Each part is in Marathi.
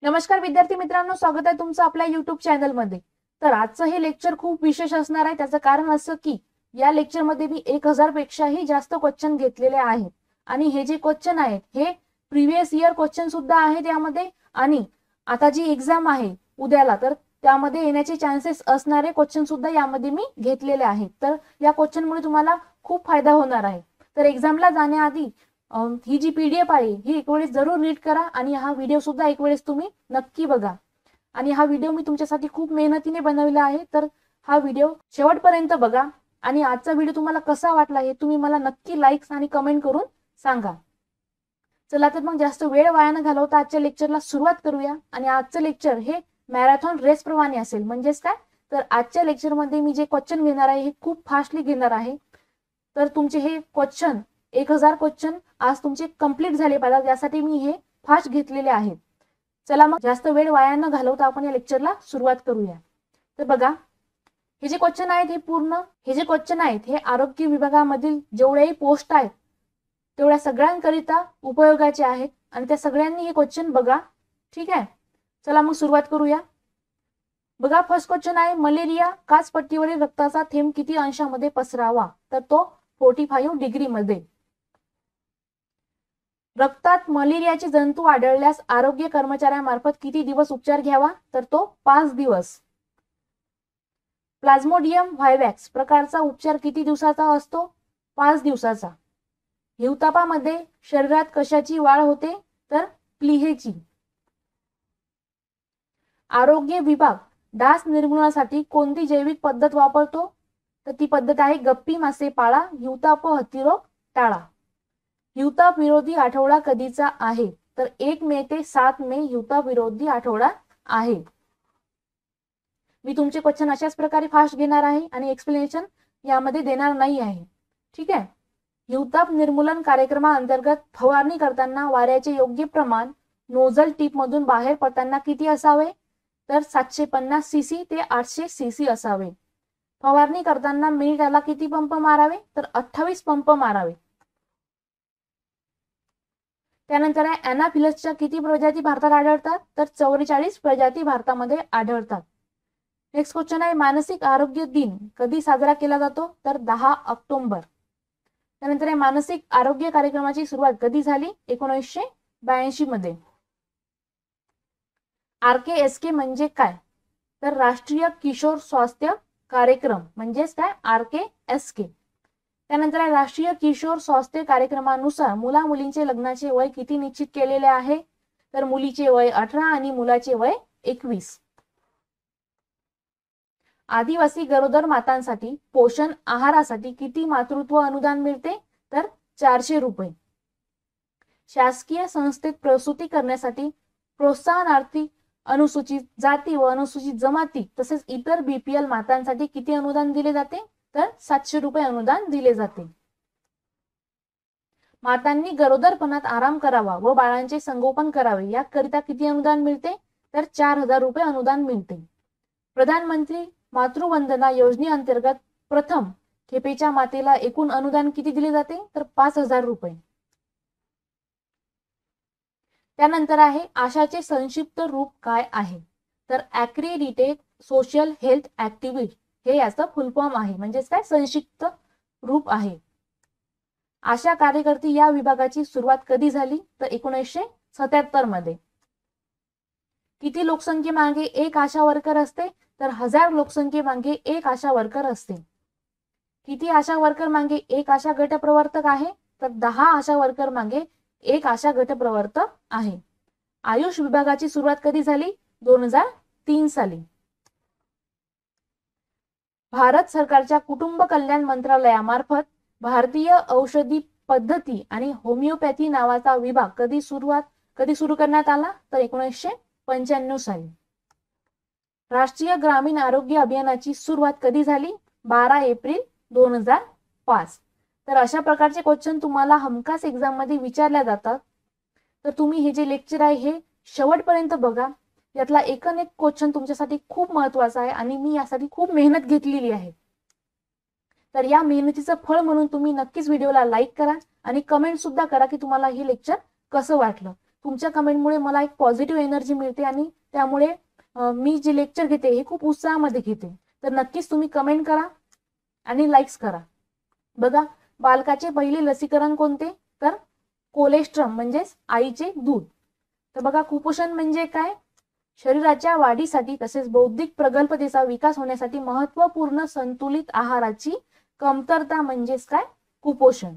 नमस्कार विद्यार्थी मित्रांनो, स्वागत आहे तुमचं आपल्या युट्यूब चॅनल मध्ये। तर आजचं हे लेक्चर खूप विशेष असणार आहे। त्याचं कारण असं की या लेक्चर मध्ये मी 1000 पेक्षाही जास्त क्वेश्चन घेतलेले आहेत आणि हे जे क्वेश्चन आहेत हे प्रीवियस इयर क्वेश्चन सुद्धा आहेत यामध्ये। आणि आता जी एग्जाम आहे उद्याला, तर त्यामध्ये येण्याचे चान्सेस असणारे क्वेश्चन सुद्धा यामध्ये मी घेतलेले आहेत। तर या क्वेश्चन मुळे तुम्हाला खूप फायदा होणार आहे। तर एग्जामला जाण्याआधी ही जी पीडीएफ आहे ही एक वेळेस जरूर रीड करा आणि हा व्हिडिओ सुद्धा एक वेळेस तुम्ही नक्की बघा। आणि हा व्हिडिओ मी तुमच्यासाठी खूप मेहनतीने बनवला आहे, तर हा व्हिडिओ शेवटपर्यंत बघा। आणि आजचा व्हिडिओ तुम्हाला कसा वाटला हे तुम्ही मला नक्की लाईक्स आणि कमेंट करून सांगा। चला तर मग जास्त वेळ वाया न घालवता आजच्या लेक्चरला सुरुवात करूया। आणि आजचं लेक्चर हे मॅरेथॉन रेस प्रमाणे असेल। म्हणजेच काय, तर आजच्या लेक्चर मध्ये मी जे क्वेश्चन घेणार आहे हे खूप फास्टली घेणार आहे। तर तुमचे हे क्वेश्चन 1000 क्वेश्चन आज तुमचे कंप्लीट झाले पाहिजे, यासाठी मी हे फास्ट घेतलेले आहेत। चला मग जास्त वेळ वाया न घालवता आपण या लेक्चरला सुरुवात करूया। तर बघा, हे जे क्वेश्चन आहेत हे आरोग्य विभागामधील जेवढेही पोस्ट आहेत तेवढ्या सगळ्यांकरिता उपयोगाचे आहेत आणि त्या सगळ्यांनी हे क्वेश्चन बघा। ठीक आहे, चला मग सुरुवात करूया। बघा, फर्स्ट क्वेश्चन आहे, मलेरिया काचपट्टीवरील रक्ताचा थेंब किती अंशामध्ये पसरावा? तर तो 45 डिग्री मध्ये। रक्तात मलेरियाचे जंतू आढळल्यास आरोग्य कर्मचाऱ्यांमार्फत किती दिवस उपचार घ्यावा? तर तो 5 दिवस। प्लाझ्मोडियम व्हायवॅक्स प्रकारचा उपचार किती दिवसाचा असतो? 5 दिवसाचा। हिवतापामध्ये शरीरात कशाची वाढ होते? तर प्लीहेची। आरोग्य विभाग डास निर्मूलनासाठी कोणती जैविक पद्धत वापरतो? तर ती पद्धत आहे गप्पी मासे पाळा, हिवताप व हत्तीरोग टाळा। हिवताप विरोधी आठवडा कधीचा आहे? तर 1 मे ते 7 मे हिवताप विरोधी आठवडा आहे। मी तुमचे क्वेश्चन अशाच प्रकारे फास्ट घेणार आहे आणि एक्सप्लेनेशन यामध्ये देणार नाही आहे। ठीक आहे, हिवताप निर्मूलन कार्यक्रमाअंतर्गत फवारणी करताना वाऱ्याचे योग्य प्रमाण नोझल टिप मधून बाहेर पडताना किती असावे? तर 750 सीसी ते 800 सीसी असावे। फवारणी करताना मिनिटाला किती पंप मारावे? तर 28 पंप मारावे। त्यानंतर आहे, अॅनाफिलसच्या किती प्रजाती भारतात आढळतात? तर 44 प्रजाती भारतामध्ये आढळतात। नेक्स्ट क्वेश्चन आहे, मानसिक आरोग्य दिन कधी साजरा केला जातो? तर 10 ऑक्टोबर। त्यानंतर आहे, मानसिक आरोग्य कार्यक्रमाची सुरुवात कधी झाली? 1982 मध्ये। RKSK म्हणजे काय? तर राष्ट्रीय किशोर स्वास्थ्य कार्यक्रम म्हणजेच काय? RKSK। त्यानंतर आहे, राष्ट्रीय किशोर स्वास्थ्य कार्यक्रमानुसार मुला मुलींचे लग्नाचे वय किती निश्चित केलेले आहे? तर मुलीचे वय 18 आणि मुलाचे वय 21। आदिवासी गरोदर मातांसाठी पोषण आहारासाठी किती मातृत्व अनुदान मिळते? तर 400 रुपये। शासकीय संस्थेत प्रसूती करण्यासाठी प्रोत्साहनार्थी अनुसूचित जाती व अनुसूचित जमाती तसेच इतर बीपीएल मातांसाठी किती अनुदान दिले जाते? तर 700 रुपये अनुदान दिले जाते। मातांनी गरोदरपणात आराम करावा व बाळांचे संगोपन करावे याकरिता किती अनुदान मिळते? तर 4000 रुपये अनुदान मिळते। प्रधानमंत्री मातृवंदना योजनेअंतर्गत प्रथम खेपेच्या मातेला एकूण अनुदान किती दिले जाते? तर 5000 रुपये। त्यानंतर आहे, आशाचे संक्षिप्त रूप काय आहे? तर ॲक्रेडिटेड सोशल हेल्थ ऍक्टिव्हिस्ट हे याचं फुल फॉर्म आहे, म्हणजेच काय? संक्षिप्त रूप आहे। आशा कार्यकर्ती या विभागाची सुरुवात कधी झाली? तर 1977 मध्ये। किती लोकसंख्येमागे एक आशा वर्कर असते? तर 1000 लोकसंख्येमागे एक आशा वर्कर असते। किती आशा वर्कर मागे एक आशा गटप्रवर्तक आहे? तर 10 आशा वर्कर मागे एक आशा गटप्रवर्तक आहे। आयुष विभागाची सुरुवात कधी झाली? 2003 साली। भारत सरकारच्या कुटुंब कल्याण मंत्रालयामार्फत भारतीय औषधी पद्धती आणि होमिओपॅथी नावाचा विभाग कधी सुरू करण्यात आला? तर 1995 साली। राष्ट्रीय ग्रामीण आरोग्य अभियानाची सुरुवात कधी झाली? 12 एप्रिल 2005। तर अशा प्रकारचे क्वेश्चन तुम्हाला हमखास एक्झाम मध्ये विचारल्या जातात। तर तुम्ही हे जे लेक्चर आहे हे शेवटपर्यंत बघा। यातला एकन एक क्वेश्चन तुमच्यासाठी खूप महत्त्वाचा आहे आणि मी यासाठी खूप मेहनत घेतलेली आहे। तर या मेहनतीचं फळ म्हणून तुम्ही नक्कीच व्हिडिओला लाईक करा आणि कमेंट सुद्धा करा की तुम्हाला हे लेक्चर कसं वाटलं। तुमच्या कमेंटमुळे मला एक पॉझिटिव्ह एनर्जी मिळते आणि त्यामुळे मी जे लेक्चर घेते हे खूप उत्साहामध्ये घेते. तर नक्कीच तुम्ही कमेंट करा आणि लाईक्स करा. बघा, बालकाचे पहिले लसीकरण कोणते? तर कोलेस्ट्रम म्हणजेच आईचे दूध. तर बघा, कुपोषण म्हणजे काय? शरीराच्या वाढीसाठी तसेच बौद्धिक प्रगल्भतेचा विकास होण्यासाठी महत्वपूर्ण संतुलित आहाराची कमतरता म्हणजेच काय? कुपोषण.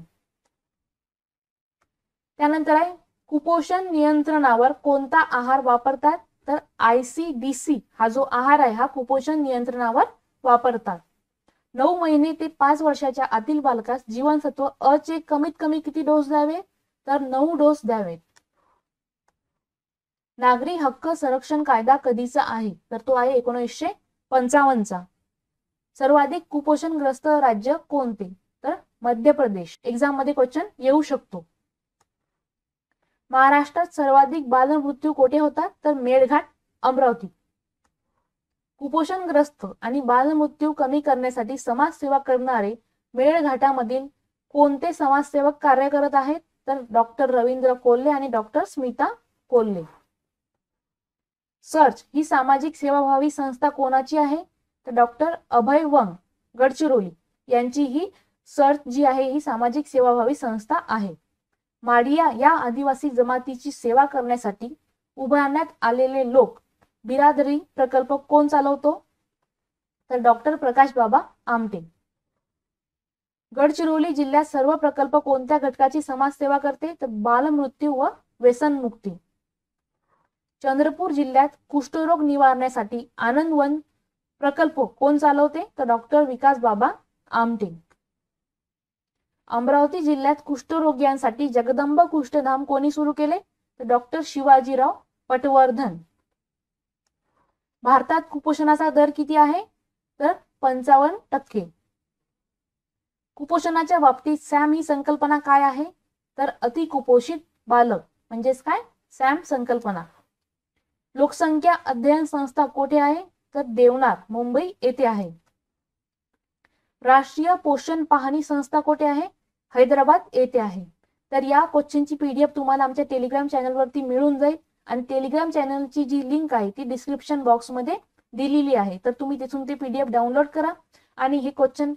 त्यानंतर आहे कुपोषण नियंत्रणावर कोणता आहार वापरतात? तर ICDC हा जो आहार आहे हा कुपोषण नियंत्रणावर वापरतात. 9 महिने ते 5 वर्षाच्या आतील बालकास जीवनसत्व अ चे कमीत कमी किती डोस द्यावे? तर 9 डोस द्यावेत. नागरी हक्क संरक्षण कायदा कधीचा आहे? तर तो आहे 1955 चा. सर्वाधिक कुपोषणग्रस्त राज्य कोणते? तर मध्य प्रदेश. एक्झाम मध्ये क्वेश्चन येऊ शकतो. महाराष्ट्रात सर्वाधिक बालमृत्यू कोठे होतात? तर मेळघाट, अमरावती. कुपोषणग्रस्त आणि बालमृत्यू कमी करण्यासाठी समाजसेवा करणारे मेळघाटामधील कोणते समाजसेवक कार्य करत आहेत? तर डॉक्टर रवींद्र कोल्हे आणि डॉक्टर स्मिता कोल्हे. सर्च ही सामाजिक सेवाभावी संस्था कोणाची आहे? तर डॉक्टर अभय वंग, गडचिरोली यांची ही सर्च जी आहे ही सामाजिक सेवाभावी संस्था आहे. माडिया या आदिवासी जमातीची सेवा करण्यासाठी उभारण्यात आलेले लोक बिरादरी प्रकल्प कोण चालवतो? तर डॉक्टर प्रकाश बाबा आमटे. गडचिरोली जिल्ह्यात सर्व प्रकल्प कोणत्या घटकाची समाजसेवा करते? तर बालमृत्यू व व्यसनमुक्ती. चंद्रपूर जिल्ह्यात कुष्ठरोग निवारण्यासाठी आनंदवन प्रकल्प कोण चालवते? तर डॉक्टर विकास बाबा आमटे. अमरावती जिल्ह्यात कुष्ठरोग्यांसाठी जगदंब कुष्ठधाम कोणी सुरू केले? तर डॉक्टर शिवाजीराव पटवर्धन. भारतात कुपोषणाचा दर किती आहे? तर 55%. कुपोषणाच्या बाबतीत सॅम ही संकल्पना काय आहे? तर अतिकुपोषित बालक म्हणजेच काय? सॅम संकल्पना. लोकसंख्या अध्ययन संस्था कोठे आहे? तर देवनार, मुंबई येथे आहे. राष्ट्रीय पोषण पाहणी संस्था कोठे आहे? हैदराबाद येथे आहे. तर या क्वेश्चनची PDF तुम्हाला आमच्या टेलिग्राम चॅनलवरती मिळून जाईल आणि टेलिग्राम चॅनलची जी लिंक आहे ती डिस्क्रिप्शन बॉक्स मध्ये दिलेली आहे. तर तुम्ही तिथून ते PDF डाउनलोड करा आणि हे क्वेश्चन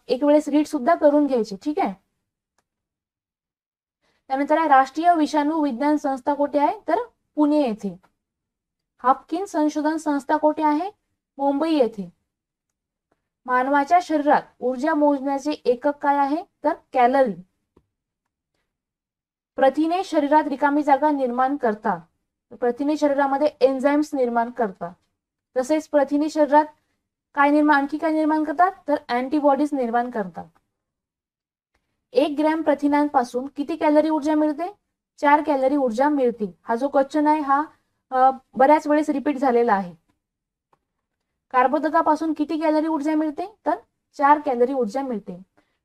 एक वेळेस रीड सुद्धा करून घ्यायचे. ठीक आहे. त्यानंतर आहे राष्ट्रीय विषाणू विज्ञान संस्था कोठे आहे? तर पुणे येथे. हाफकिन संशोधन संस्था कोठे आहे? मुंबई येथे. मानवाच्या शरीरात ऊर्जा मोजण्याचे एकक काय आहे? तर कॅलरी. प्रथिने शरीरात रिकामी जागा निर्माण करतात. प्रथिने शरीरामध्ये एन्झाइम्स निर्माण करतात. तसेच प्रथिने शरीरात आणखी काय निर्माण करतात? तर अँटीबॉडीज निर्माण करतात. 1 ग्रॅम प्रथिनांपासून किती कॅलरी ऊर्जा मिळते? 4 कॅलरी ऊर्जा मिळते. हा जो क्वेश्चन आहे हा बऱ्याच वेळेस रिपीट झालेला आहे. कर्बोदकापासून किती कॅलरी ऊर्जा मिळते? तर 4 कॅलरी ऊर्जा मिळते.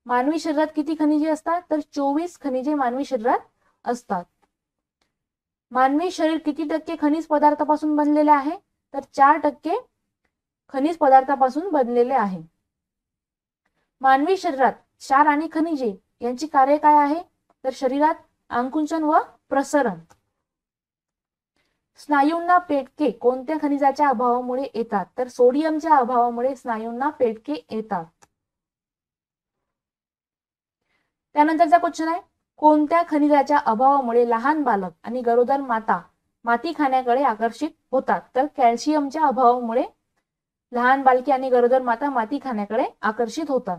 मानवी शरीरात किती खनिजे असतात? तर 24 खनिजे मानवी शरीरात असतात. मानवी शरीर किती टक्के खनिज पदार्थापासून बनलेले आहे? तर 4% खनिज पदार्थापासून बनलेले आहे. मानवी शरीरात क्षार आणि खनिजे यांची कार्य काय आहे? तर शरीरात आकुंचन व प्रसरण. स्नायूंना पेटके कोणत्या खनिजाच्या अभावामुळे येतात? तर सोडियमच्या अभावामुळे स्नायूंना पेटके येतात. त्यानंतरचा क्वेश्चन आहे कोणत्या खनिजाच्या अभावामुळे लहान बालक आणि गरोदर माता माती खाण्याकडे आकर्षित होतात? तर कॅल्शियमच्या अभावामुळे लहान बालके आणि गरोदर माता माती खाण्याकडे आकर्षित होतात.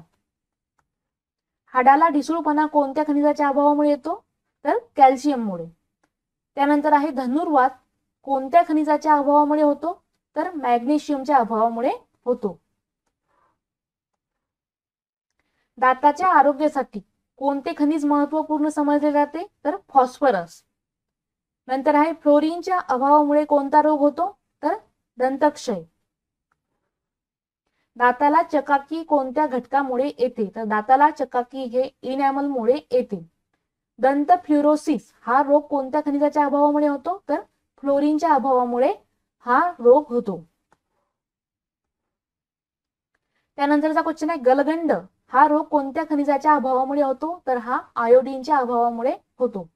हाडाला ढिसूळपणा कोणत्या खनिजाच्या अभावामुळे येतो? तर कॅल्शियममुळे. त्यानंतर आहे धनुर्वात कोणत्या खनिजाच्या अभावामुळे होतो? तर मॅग्नेशियमच्या अभावामुळे होतो. दाताच्या आरोग्यासाठी कोणते खनिज महत्वपूर्ण समजले जाते? तर फॉस्फरस. नंतर आहे फ्लोरीनच्या अभावामुळे कोणता रोग होतो? तर दंतक्षय. दाताला चकाकी कोणत्या घटकामुळे येते? तर दाताला चकाकी हे इनॅमलमुळे येते. दंत फ्लोरोसिस हा रोग कोणत्या खनिजाच्या अभावामुळे होतो? तर फ्लोरीनच्या अभावामुळे हा रोग होतो. त्यानंतरचा क्वेश्चन आहे गलगंड हा रोग कोणत्या खनिजाच्या अभावामुळे होतो? तर हा आयोडीनच्या अभावामुळे होतो.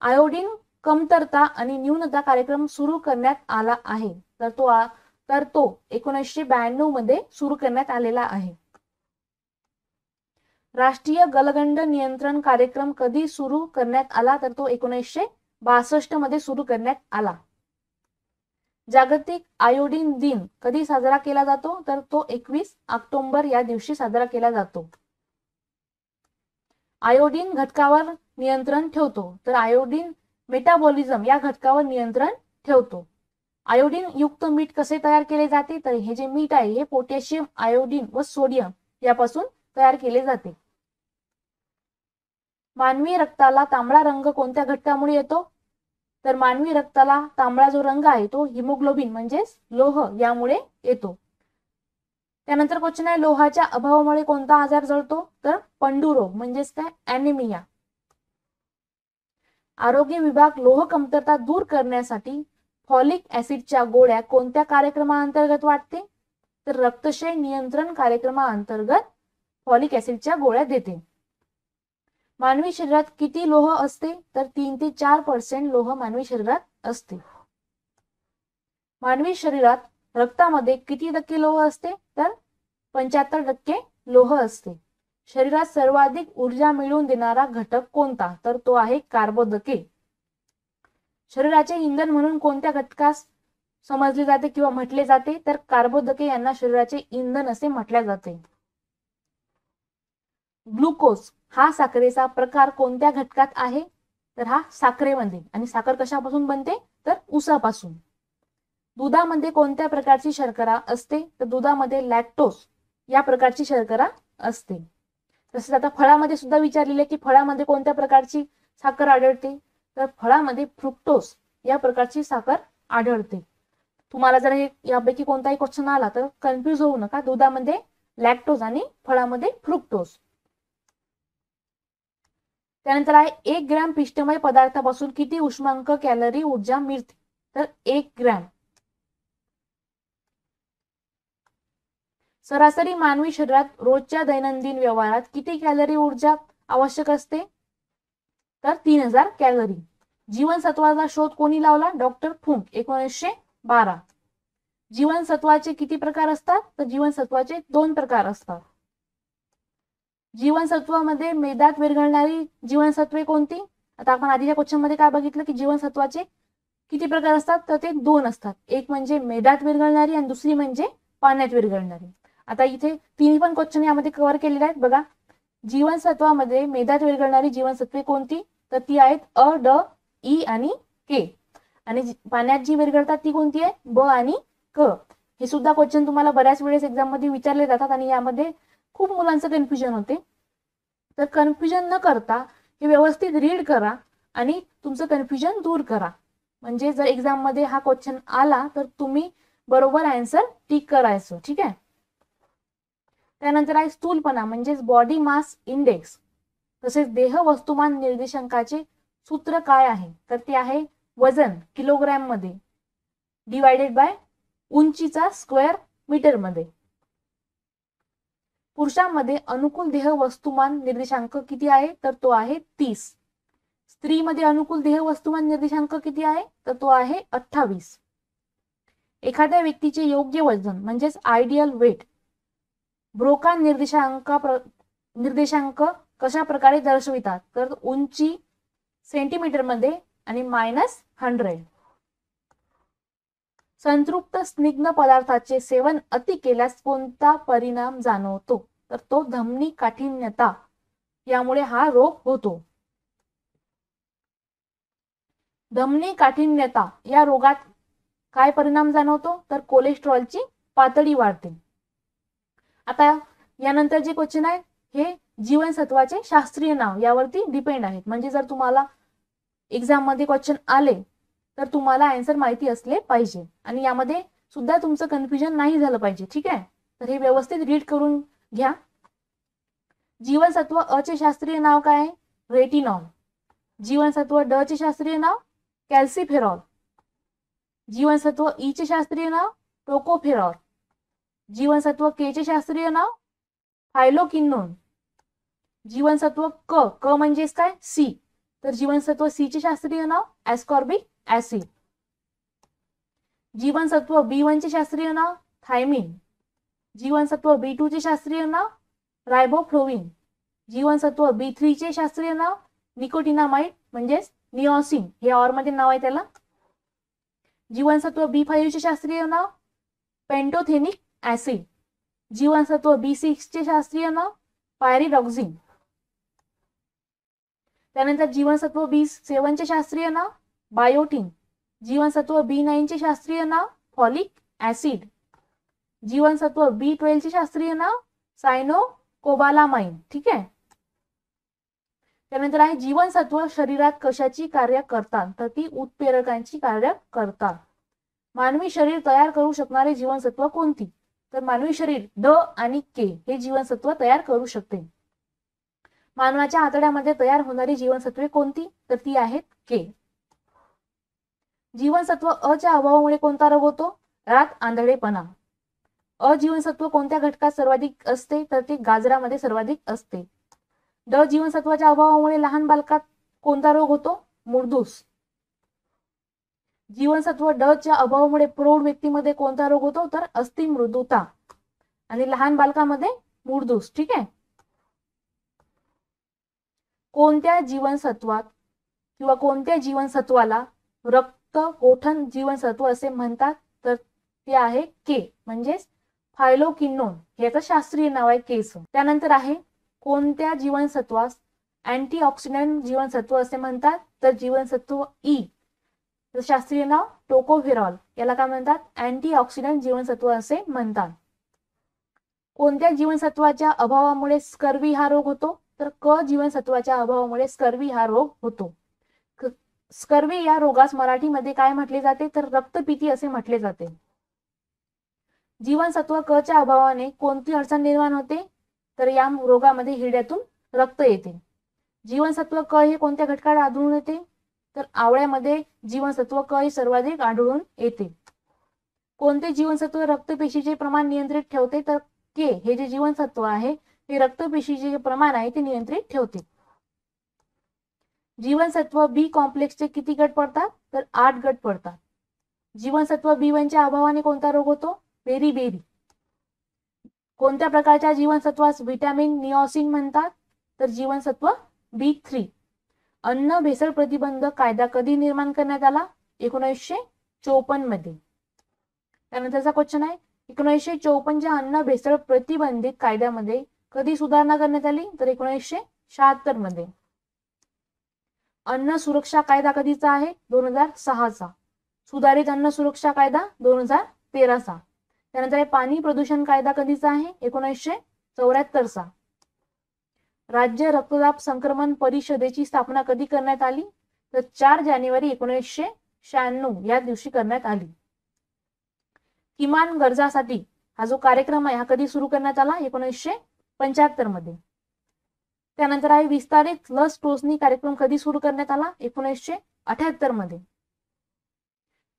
आयोडीन कमतरता आणि न्यूनता कार्यक्रम सुरू करण्यात आला आहे. तर तो 1992 मध्ये सुरू करण्यात आलेला आहे. राष्ट्रीय गलगंड नियंत्रण कार्यक्रम कधी सुरू करण्यात आला? तर तो 1962 मध्ये सुरू करण्यात आला. जागतिक आयोडीन दिन कधी साजरा केला जातो? तर तो 21 ऑक्टोबर या दिवशी साजरा केला जातो. आयोडीन घटकावर नियंत्रण ठेवतो. तर आयोडीन मेटाबॉलिझम या घटकावर नियंत्रण ठेवतो. आयोडीन युक्त मीठ कसे तयार केले जाते? तर हे जे मीठ आहे हे पोटॅशियम, आयोडीन व सोडियम यापासून तयार केले जाते. मानवी रक्ताला तांबडा रंग कोणत्या घटकामुळे येतो? तर मानवी रक्ताला तांबडा जो रंग आहे तो हिमोग्लोबिन म्हणजेच लोह यामुळे येतो. त्यानंतर क्वेश्चन आहे, लोहाच्या अभावामुळे कोणता आजार जळतो? तर पंडुरोग म्हणजेच काय? ॲनिमिया. आरोग्य विभाग लोह कमतरता दूर करण्यासाठी फॉलिक ऍसिडच्या गोळ्या कोणत्या कार्यक्रमाअंतर्गत वाटते? तर रक्तक्षय नियंत्रण कार्यक्रमाअंतर्गत फॉलिक ऍसिडच्या गोळ्या देते. मानवी शरीरात किती लोह असते? तर 3 ते 4% लोह मानवी शरीरात असते. मानवी शरीरात रक्तामध्ये किती टक्के लोह असते? तर 75% लोह असते. शरीरात सर्वाधिक ऊर्जा मिळवून देणारा घटक कोणता? तर तो आहे कार्बोदके. शरीराचे इंधन म्हणून कोणत्या घटकास समजले जाते किंवा म्हटले जाते? तर कार्बोदके यांना शरीराचे इंधन असे म्हटले जाते. ग्लुकोज हा साखरेचा प्रकार कोणत्या घटकात आहे? तर हा साखरेमध्ये. आणि साखर कशापासून बनते? तर ऊसापासून. दुधामध्ये कोणत्या प्रकारची शर्करा असते? तर दुधामध्ये लॅक्टोज या प्रकारची शर्करा असते. तसेच आता फळामध्ये सुद्धा विचारलेले की फळामध्ये कोणत्या प्रकारची साखर आढळते? तर फळामध्ये फ्रुक्टोज या प्रकारची साखर आढळते. तुम्हाला जर यापैकी कोणताही क्वेश्चन आला तर कन्फ्युज होऊ नका. दुधामध्ये लॅक्टोज आणि फळामध्ये फ्रुक्टोज. त्यानंतर आहे 1 ग्रॅम पिष्टमय पदार्थापासून किती उष्मांक कॅलरी ऊर्जा मिळते? तर 1 ग्रॅम. सरासरी मानवी शरीरात रोजच्या दैनंदिन व्यवहारात किती कॅलरी ऊर्जा आवश्यक असते? तर 3000 कॅलरी. जीवनसत्वाचा शोध कोणी लावला? डॉक्टर फुंक 1912. जीवनसत्वाचे किती प्रकार असतात? तर जीवनसत्वाचे 2 प्रकार असतात. जीवनसत्वामध्ये मेदात विरघळणारी जीवनसत्वे कोणती? आता आपण आधीच्या क्वेश्चन मध्ये काय बघितलं की जीवनसत्वाचे किती प्रकार असतात? तर ते 2 असतात. एक म्हणजे मेदात विरघळणारी आणि दुसरी म्हणजे पाण्यात विरघळणारी. आता इथे तिन्ही पण क्वेश्चन यामध्ये कव्हर केलेले आहेत बघा. जीवनसत्वामध्ये मेदात विरघळणारी जीवनसत्वे कोणती? तर ती आहेत अ, ड, ई आणि के. आणि पाण्यात जी विरघळतात ती कोणती आहे? ब आणि क. हे सुद्धा क्वेश्चन तुम्हाला बऱ्याच वेळेस एक्झाम मध्ये विचारले जातात आणि यामध्ये खूप मुलांचं कन्फ्युजन होते. तर कन्फ्युजन न करता हे व्यवस्थित रीड करा आणि तुमचं कन्फ्युजन दूर करा. म्हणजे जर एक्झाम मध्ये हा क्वेश्चन आला तर तुम्ही बरोबर आन्सर टिक करायचं. ठीक आहे. त्यानंतर आहे स्थूलपणा म्हणजेच बॉडी मास इंडेक्स. तसेच देह वस्तुमान निर्देशांकाचे सूत्र काय आहे? तर ते आहे वजन किलोग्रॅम मध्ये डिवायडेड बाय उंचीचा स्क्वेअर मीटर मध्ये. पुरुषांमध्ये अनुकूल देह वस्तुमान निर्देशांक किती आहे? तर तो आहे 30. स्त्रीमध्ये अनुकूल देह वस्तुमान निर्देशांक किती आहे? तर तो आहे 28. एखाद्या व्यक्तीचे योग्य वजन म्हणजेच आयडियल वेट ब्रोका निर्देशांक कशा प्रकारे दर्शवितात? तर उंची सेंटीमीटर मध्ये आणि -100. संतृप्त स्निग्ध पदार्थाचे सेवन अति केल्यास कोणता परिणाम जाणवतो? तर तो धमनी काठिन्यता यामुळे हा रोग होतो. धमनी काठिन्यता या रोगात काय परिणाम जाणवतो? तर कोलेस्ट्रॉलची पातळी वाढते. आता यानंतर जे क्वेश्चन आहे हे जीवनसत्वाचे शास्त्रीय नाव यावरती डिपेंड आहेत. म्हणजे जर तुम्हाला एक्झाम मध्ये क्वेश्चन आले तर तुम्हाला आन्सर माहिती असले पाहिजे आणि यामध्ये सुद्धा तुमचं कन्फ्युजन नाही झालं पाहिजे. ठीक आहे. तर हे व्यवस्थित रीड करून घ्या. जीवनसत्व अ चे शास्त्रीय नाव काय आहे? रेटिनॉल. जीवनसत्व ड चे शास्त्रीय नाव कॅल्सिफेरॉल. जीवनसत्व ई चे शास्त्रीय नाव टोकोफेरॉल. जीवनसत्व के चे शास्त्रीय नाव फायलोकिनोन. जीवनसत्व क म्हणजेच काय? सी. तर जीवनसत्व सी चे शास्त्रीय नाव ॲस्कॉर्बिक ऍसिड. जीवनसत्व B1 चे शास्त्रीय नाव थायमिन. जीवनसत्व B2 चे शास्त्रीय नाव रायबोफ्लोविन. जीवनसत्व B3 चे शास्त्रीय नाव निकोटिनामाइड म्हणजेच निओसिन, हे ऑर मध्ये नाव आहे त्याला. जीवनसत्व B5 चे शास्त्रीय नाव पेंटोथेनिक ऍसिड. जीवनसत्व B6 चे शास्त्रीय नाव पायरिडॉक्सिन. त्यानंतर जीवनसत्व B7 चे शास्त्रीय नाव बायोटिन. जीवनसत्व B9 चे शास्त्रीय नाव फॉलिक ऍसिड. जीवनसत्व B12 चे शास्त्रीय नाव सायनोकोबालामाइन. ठीक आहे. त्यानंतर आहे जीवनसत्व शरीरात कशाची कार्य करतात, तर ती उत्प्रेरकांची कार्य करतात. मानवी शरीर तयार करू शकणारे जीवनसत्व कोणती, तर मानवी शरीर ड आणि के हे जीवनसत्व तयार करू शकते. मानवाच्या आतड्यामध्ये तयार होणारी जीवनसत्वे कोणती, तर ती आहेत के. जीवनसत्व अ च्या अभावामुळे कोणता रोग होतो, रात आंधळेपणा. अ जीवनसत्व कोणत्या घटकात सर्वाधिक असते, तर ते गाजरामध्ये सर्वाधिक असते. ड जीवनसत्वाच्या अभावामुळे लहान बालकात कोणता रोग होतो, मुरदूस. जीवनसत्व ड च्या अभावामुळे प्रौढ व्यक्तीमध्ये कोणता रोग होतो, तर अस्थिमृदुता आणि लहान बालकामध्ये मुरदूस. ठीक आहे. कोणत्या जीवनसत्वात किंवा कोणत्या जीवनसत्वाला रक्त गोठण जीवनसत्व असे म्हणतात, तर ते आहे के म्हणजेच फायलोकिनोन, याचं शास्त्रीय नाव आहे केस. त्यानंतर आहे कोणत्या जीवनसत्वास अँटीऑक्सिडंट जीवनसत्व असे म्हणतात, तर जीवनसत्व ई, शास्त्रीय नाव टोकोफेरॉल, याला काय म्हणतात, अँटीऑक्सिडंट जीवनसत्व असे म्हणतात. कोणत्या जीवनसत्वाच्या अभावामुळे स्कर्वी हा रोग होतो, तर क जीवनसत्वाच्या अभावामुळे स्कर्वी हा रोग होतो. स्कर्वी या रोगास मराठीमध्ये काय म्हटले जाते, तर रक्तपिती असे म्हटले जाते. जीवनसत्व क च्या अभावाने कोणती अडचण निर्माण होते, तर या रोगामध्ये हिरड्यातून रक्त येते. जीवनसत्व क हे कोणत्या घटकात आढळून येते, तर आवळ्यामध्ये जीवनसत्व क हे सर्वाधिक आढळून येते. कोणते जीवनसत्व रक्तपेशीचे प्रमाण नियंत्रित ठेवते, तर के हे जे जीवनसत्व आहे ते रक्तपेशीचे जे प्रमाण आहे ते नियंत्रित ठेवते. जीवनसत्व बी कॉम्प्लेक्सचे किती गट पडतात, तर 8 गट पडतात. जीवनसत्व B1 च्या अभावाने कोणता रोग होतो, बेरी. कोणत्या प्रकारच्या जीवनसत्वास व्हिटॅमिन निओसिन म्हणतात, तर जीवनसत्व B3. अन्न भेसळ प्रतिबंध कायदा कधी निर्माण करण्यात आला, 1954 मध्ये. त्यानंतरचा क्वेश्चन आहे 1954च्या अन्न भेसळ प्रतिबंधित कायद्यामध्ये कधी सुधारणा करण्यात आली, तर 1976 मध्ये. अन्न सुरक्षा कायदा कधीचा आहे, 2006चा. सुधारित अन्न सुरक्षा कायदा 2013चा. त्यानंतर पाणी प्रदूषण कायदा कधीचा आहे, 1974चा. राज्य रक्तदाब संक्रमण परिषदेची स्थापना कधी करण्यात आली, तर 4 जानेवारी 1996 या दिवशी करण्यात आली. किमान गरजासाठी हा जो कार्यक्रम आहे हा कधी सुरू करण्यात आला, 1975 मध्ये. त्यानंतर आहे विस्तारित लस टोचणी कार्यक्रम कधी सुरू करण्यात आला, 1978 मध्ये.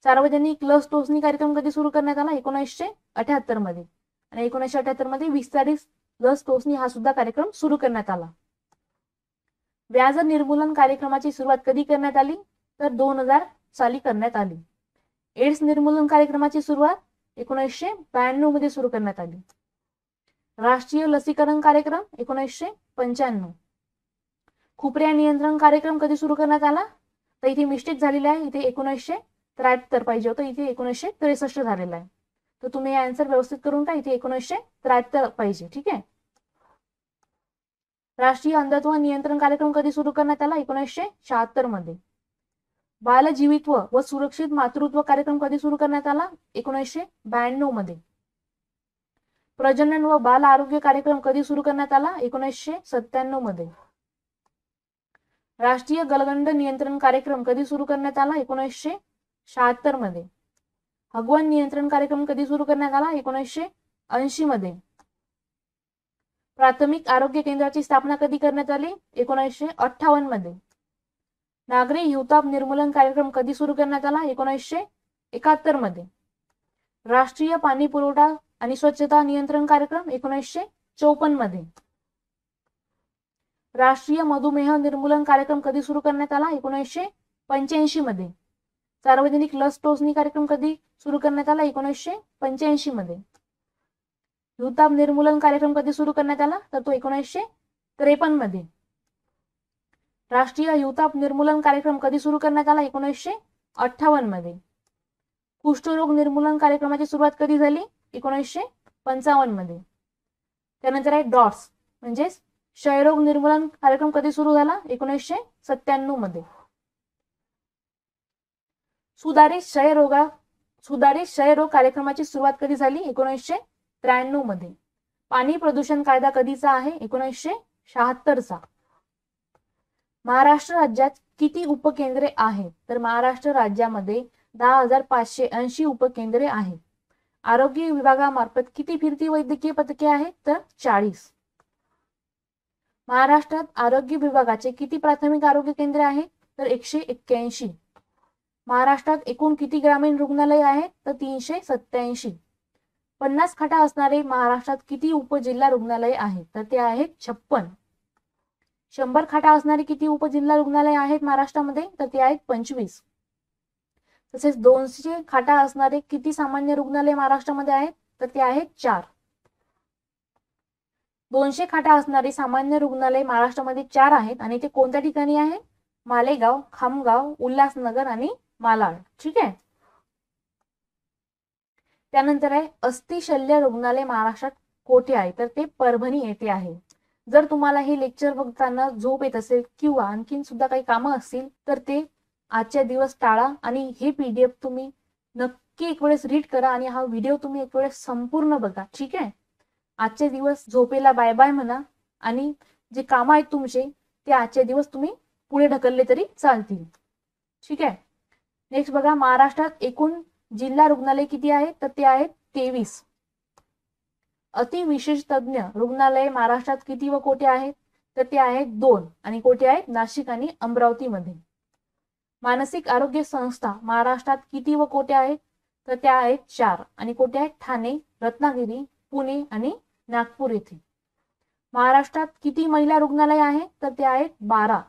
सार्वजनिक लस टोचणी कार्यक्रम कधी सुरू करण्यात आला, 1978 मध्ये. आणि 1978 मध्ये विस्तारित लस टोचणी हा सुद्धा कार्यक्रम सुरू करण्यात आला. व्याज निर्मूलन कार्यक्रमाची सुरुवात कधी करण्यात आली, तर 2000 साली करण्यात आली. एड्स निर्मूलन कार्यक्रमाची सुरुवात 1992 मध्ये सुरू करण्यात आली. राष्ट्रीय लसीकरण कार्यक्रम 1995. खुपऱ्या नियंत्रण कार्यक्रम कधी सुरू करण्यात आला, तर इथे मिस्टेक झालेली आहे, इथे 1973 पाहिजे होतं, इथे 1963 झालेला आहे. तर तुम्ही हे आन्सर व्यवस्थित करून का, इथे 1973 पाहिजे. ठीक आहे. राष्ट्रीय अंधत्व नियंत्रण कार्यक्रम कधी सुरू करण्यात आला, 1976 मध्ये. बालजीवित्व व सुरक्षित मातृत्व कार्यक्रम कधी सुरू करण्यात आला, 1992 मध्ये. प्रजनन व बाल आरोग्य कार्यक्रम कधी सुरू करण्यात आला, 1997 मध्ये. राष्ट्रीय गलगंड नियंत्रण कार्यक्रम कधी सुरू करण्यात आला, 1976 मध्ये. हगवण नियंत्रण कार्यक्रम कधी सुरू करण्यात आला, 1980 मध्ये. प्राथमिक आरोग्य केंद्राची स्थापना कधी करण्यात आली, 1958 मध्ये. नागरी हिवताप निर्मूलन कार्यक्रम कधी सुरू करण्यात आला, 1971 मध्ये. राष्ट्रीय पाणी पुरवठा आणि स्वच्छता नियंत्रण कार्यक्रम 1954 मध्ये. राष्ट्रीय मधुमेह निर्मूलन कार्यक्रम कधी सुरू करण्यात आला? 1985 मध्ये. सार्वजनिक लस टोचणी कार्यक्रम कधी सुरू करण्यात आला? 1985 मध्ये. हिवताप निर्मूलन कार्यक्रम कधी सुरू करण्यात आला? तर तो 1953 मध्ये. राष्ट्रीय हिवताप निर्मूलन कार्यक्रम कधी सुरू करण्यात आला? 1958 मध्ये. कुष्ठरोग निर्मूलन कार्यक्रमाची सुरुवात कधी झाली? 1955 मध्ये. त्यानंतर आहे डॉट्स म्हणजे क्षयरोग निर्मूलन कार्यक्रम कधी सुरू झाला? 1997 मध्ये. सुधारित क्षयरोग कार्यक्रमाची सुरुवात कधी झाली? 1993 मध्ये. पाणी प्रदूषण कायदा कधीचा आहे? 1976 चा. महाराष्ट्र राज्यात किती उपकेंद्रे आहेत? तर महाराष्ट्र राज्यामध्ये 10,580 उपकेंद्रे आहेत. आरोग्य विभागामार्फत किती फिरती वैद्यकीय पथके आहेत? तर 40. महाराष्ट्रात आरोग्य विभागाचे किती प्राथमिक आरोग्य केंद्रे आहेत? तर 181. महाराष्ट्रात एकूण किती ग्रामीण रुग्णालय आहेत? तर 387. 50 खाटा असणारे महाराष्ट्रात किती उपजिल्हा रुग्णालय आहेत? तर ते आहेत 56. 100 खाटा असणारे किती उपजिल्हा रुग्णालय आहेत महाराष्ट्रामध्ये? तर ते आहेत 25. तसेच 200 खाटा असणारे किती सामान्य रुग्णालय महाराष्ट्रामध्ये आहेत? तर ते आहेत 4. 200 खाटा असणारे सामान्य रुग्णालय महाराष्ट्रामध्ये 4 आहेत आणि ते कोणत्या ठिकाणी आहे? मालेगाव, खामगाव, उल्हासनगर आणि मालाड. ठीक आहे. त्यानंतर आहे अस्थिशल्य रुग्णालय महाराष्ट्रात कोठे आहे? तर ते परभणी येथे आहे. जर तुम्हाला हे लेक्चर बघताना झोप येत असेल किंवा आणखीन सुद्धा काही कामं असतील तर ते आजच्या दिवस टाळा आणि हे PDF तुम्ही नक्की एक वेळेस रीड करा आणि हा व्हिडिओ तुम्ही एक वेळेस संपूर्ण बघा. ठीक आहे. आजचे दिवस झोपेला बाय बाय म्हणा आणि जे काम आहेत तुमचे ते आजचे दिवस तुम्ही पुढे ढकलले तरी चालतील. ठीक आहे. नेक्स्ट बघा, महाराष्ट्रात एकूण जिल्हा रुग्णालय किती आहेत? तर ते आहेत 23. अतिविशेष तज्ञ रुग्णालय महाराष्ट्रात किती व कोठे आहेत? तर ते आहेत 2 आणि कोठे आहेत? नाशिक आणि अमरावती मध्ये. मानसिक आरोग्य संस्था महाराष्ट्रात किती व कोठे आहेत? तर त्या आहेत 4 आणि कोठे आहेत? ठाणे, रत्नागिरी, पुणे आणि नागपूर येथे. महाराष्ट्रात किती महिला रुग्णालय आहेत? तर ते आहेत 12.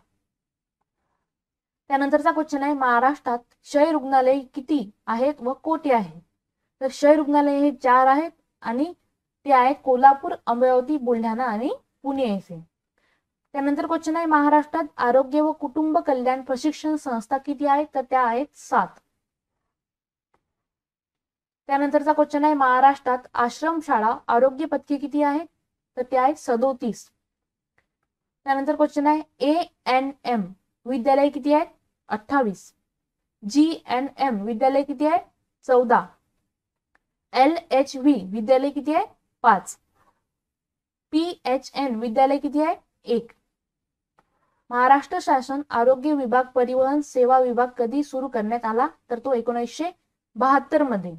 त्यानंतरचा क्वेश्चन आहे, महाराष्ट्रात क्षय रुग्णालय किती आहेत व कोठे आहेत? तर क्षय रुग्णालय हे 4 आहेत आणि ते आहेत कोल्हापूर, अमरावती, बुलढाणा आणि पुणे येथे. त्यानंतर क्वेश्चन आहे, महाराष्ट्रात आरोग्य व कुटुंब कल्याण प्रशिक्षण संस्था किती आहेत? तर त्या आहेत 7. त्यानंतरचा क्वेश्चन आहे, महाराष्ट्रात आश्रमशाळा आरोग्य पथके किती आहेत? तर ते आहेत 37. त्यानंतर क्वेश्चन आहे, ANM विद्यालय किती आहेत? 28. GNM विद्यालय किती आहे? 14. LHV विद्यालय किती आहे? 5. PHN विद्यालय किती आहे? 1. महाराष्ट्र शासन आरोग्य विभाग परिवहन सेवा विभाग कधी सुरू करण्यात आला? तर तो 1972 मध्ये.